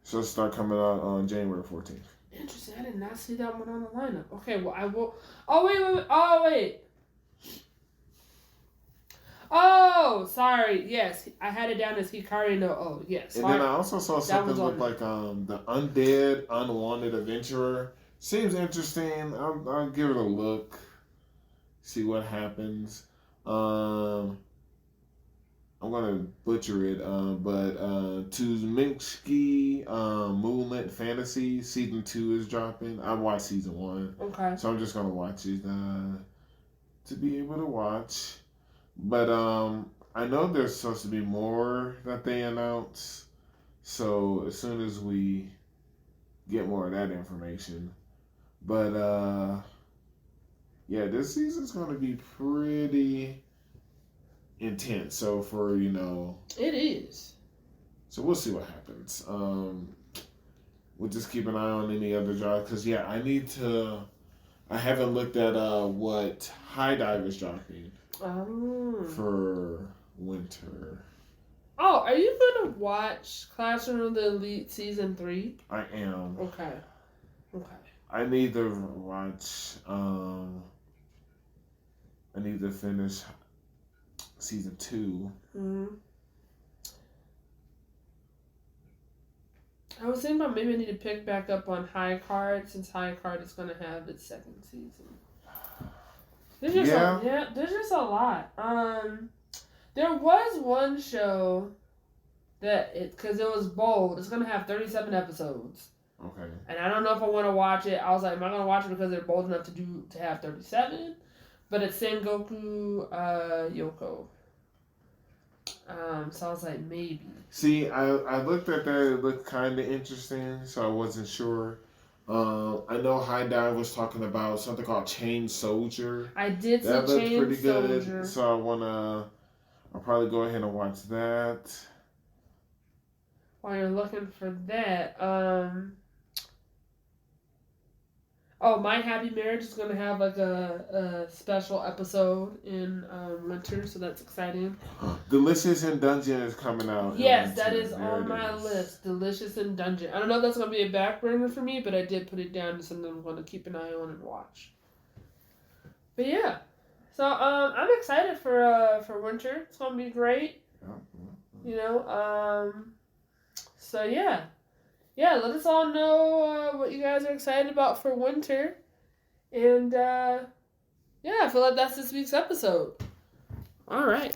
S2: So it'll start coming out on January 14th.
S1: Interesting. I did not see that one on the lineup. Okay, well, I will... Oh, wait. Oh, wait. Oh, sorry. Yes, I had it down as Hikari no O. Yes.
S2: And then I also saw something look like the Undead Unwanted Adventurer. Seems interesting. I'll give it a look. See what happens. I'm gonna butcher it, but Tuzminski Moonlit Fantasy Season 2 is dropping. I watched Season 1.
S1: Okay.
S2: So I'm just gonna watch it to be able to watch. But I know there's supposed to be more that they announce. So as soon as we get more of that information. But yeah, this season's gonna be pretty intense. So for
S1: it is.
S2: So we'll see what happens. We'll just keep an eye on any other jobs because I haven't looked at what High Dive is dropping for winter.
S1: Oh, are you gonna watch Classroom of the Elite Season 3?
S2: I am.
S1: Okay.
S2: I need to watch. I need to finish Season 2.
S1: Mm-hmm. I was thinking about maybe I need to pick back up on High Card since High Card is going to have its 2nd season. There's just a lot. There was one show because it was bold. It's going to have 37 episodes.
S2: Okay.
S1: And I don't know if I want to watch it. I was like, am I going to watch it because they're bold enough to have 37? But it's Sengoku Yoko. So I was like, maybe.
S2: See, I looked at that. It looked kind of interesting, so I wasn't sure. I know High Dive was talking about something called Chain Soldier.
S1: I did see Chain Soldier. That looked pretty good,
S2: so I'll probably go ahead and watch that.
S1: While you're looking for that, My Happy Marriage is going to have like a special episode in winter, so that's exciting.
S2: Delicious in Dungeon is coming out.
S1: Yes, that is on my list. Delicious in Dungeon. I don't know if that's going to be a back burner for me, but I did put it down as something I'm going to keep an eye on and watch. But yeah, so I'm excited for winter. It's going to be great. So yeah. Yeah, let us all know what you guys are excited about for winter. And, I feel like that's this week's episode. All right.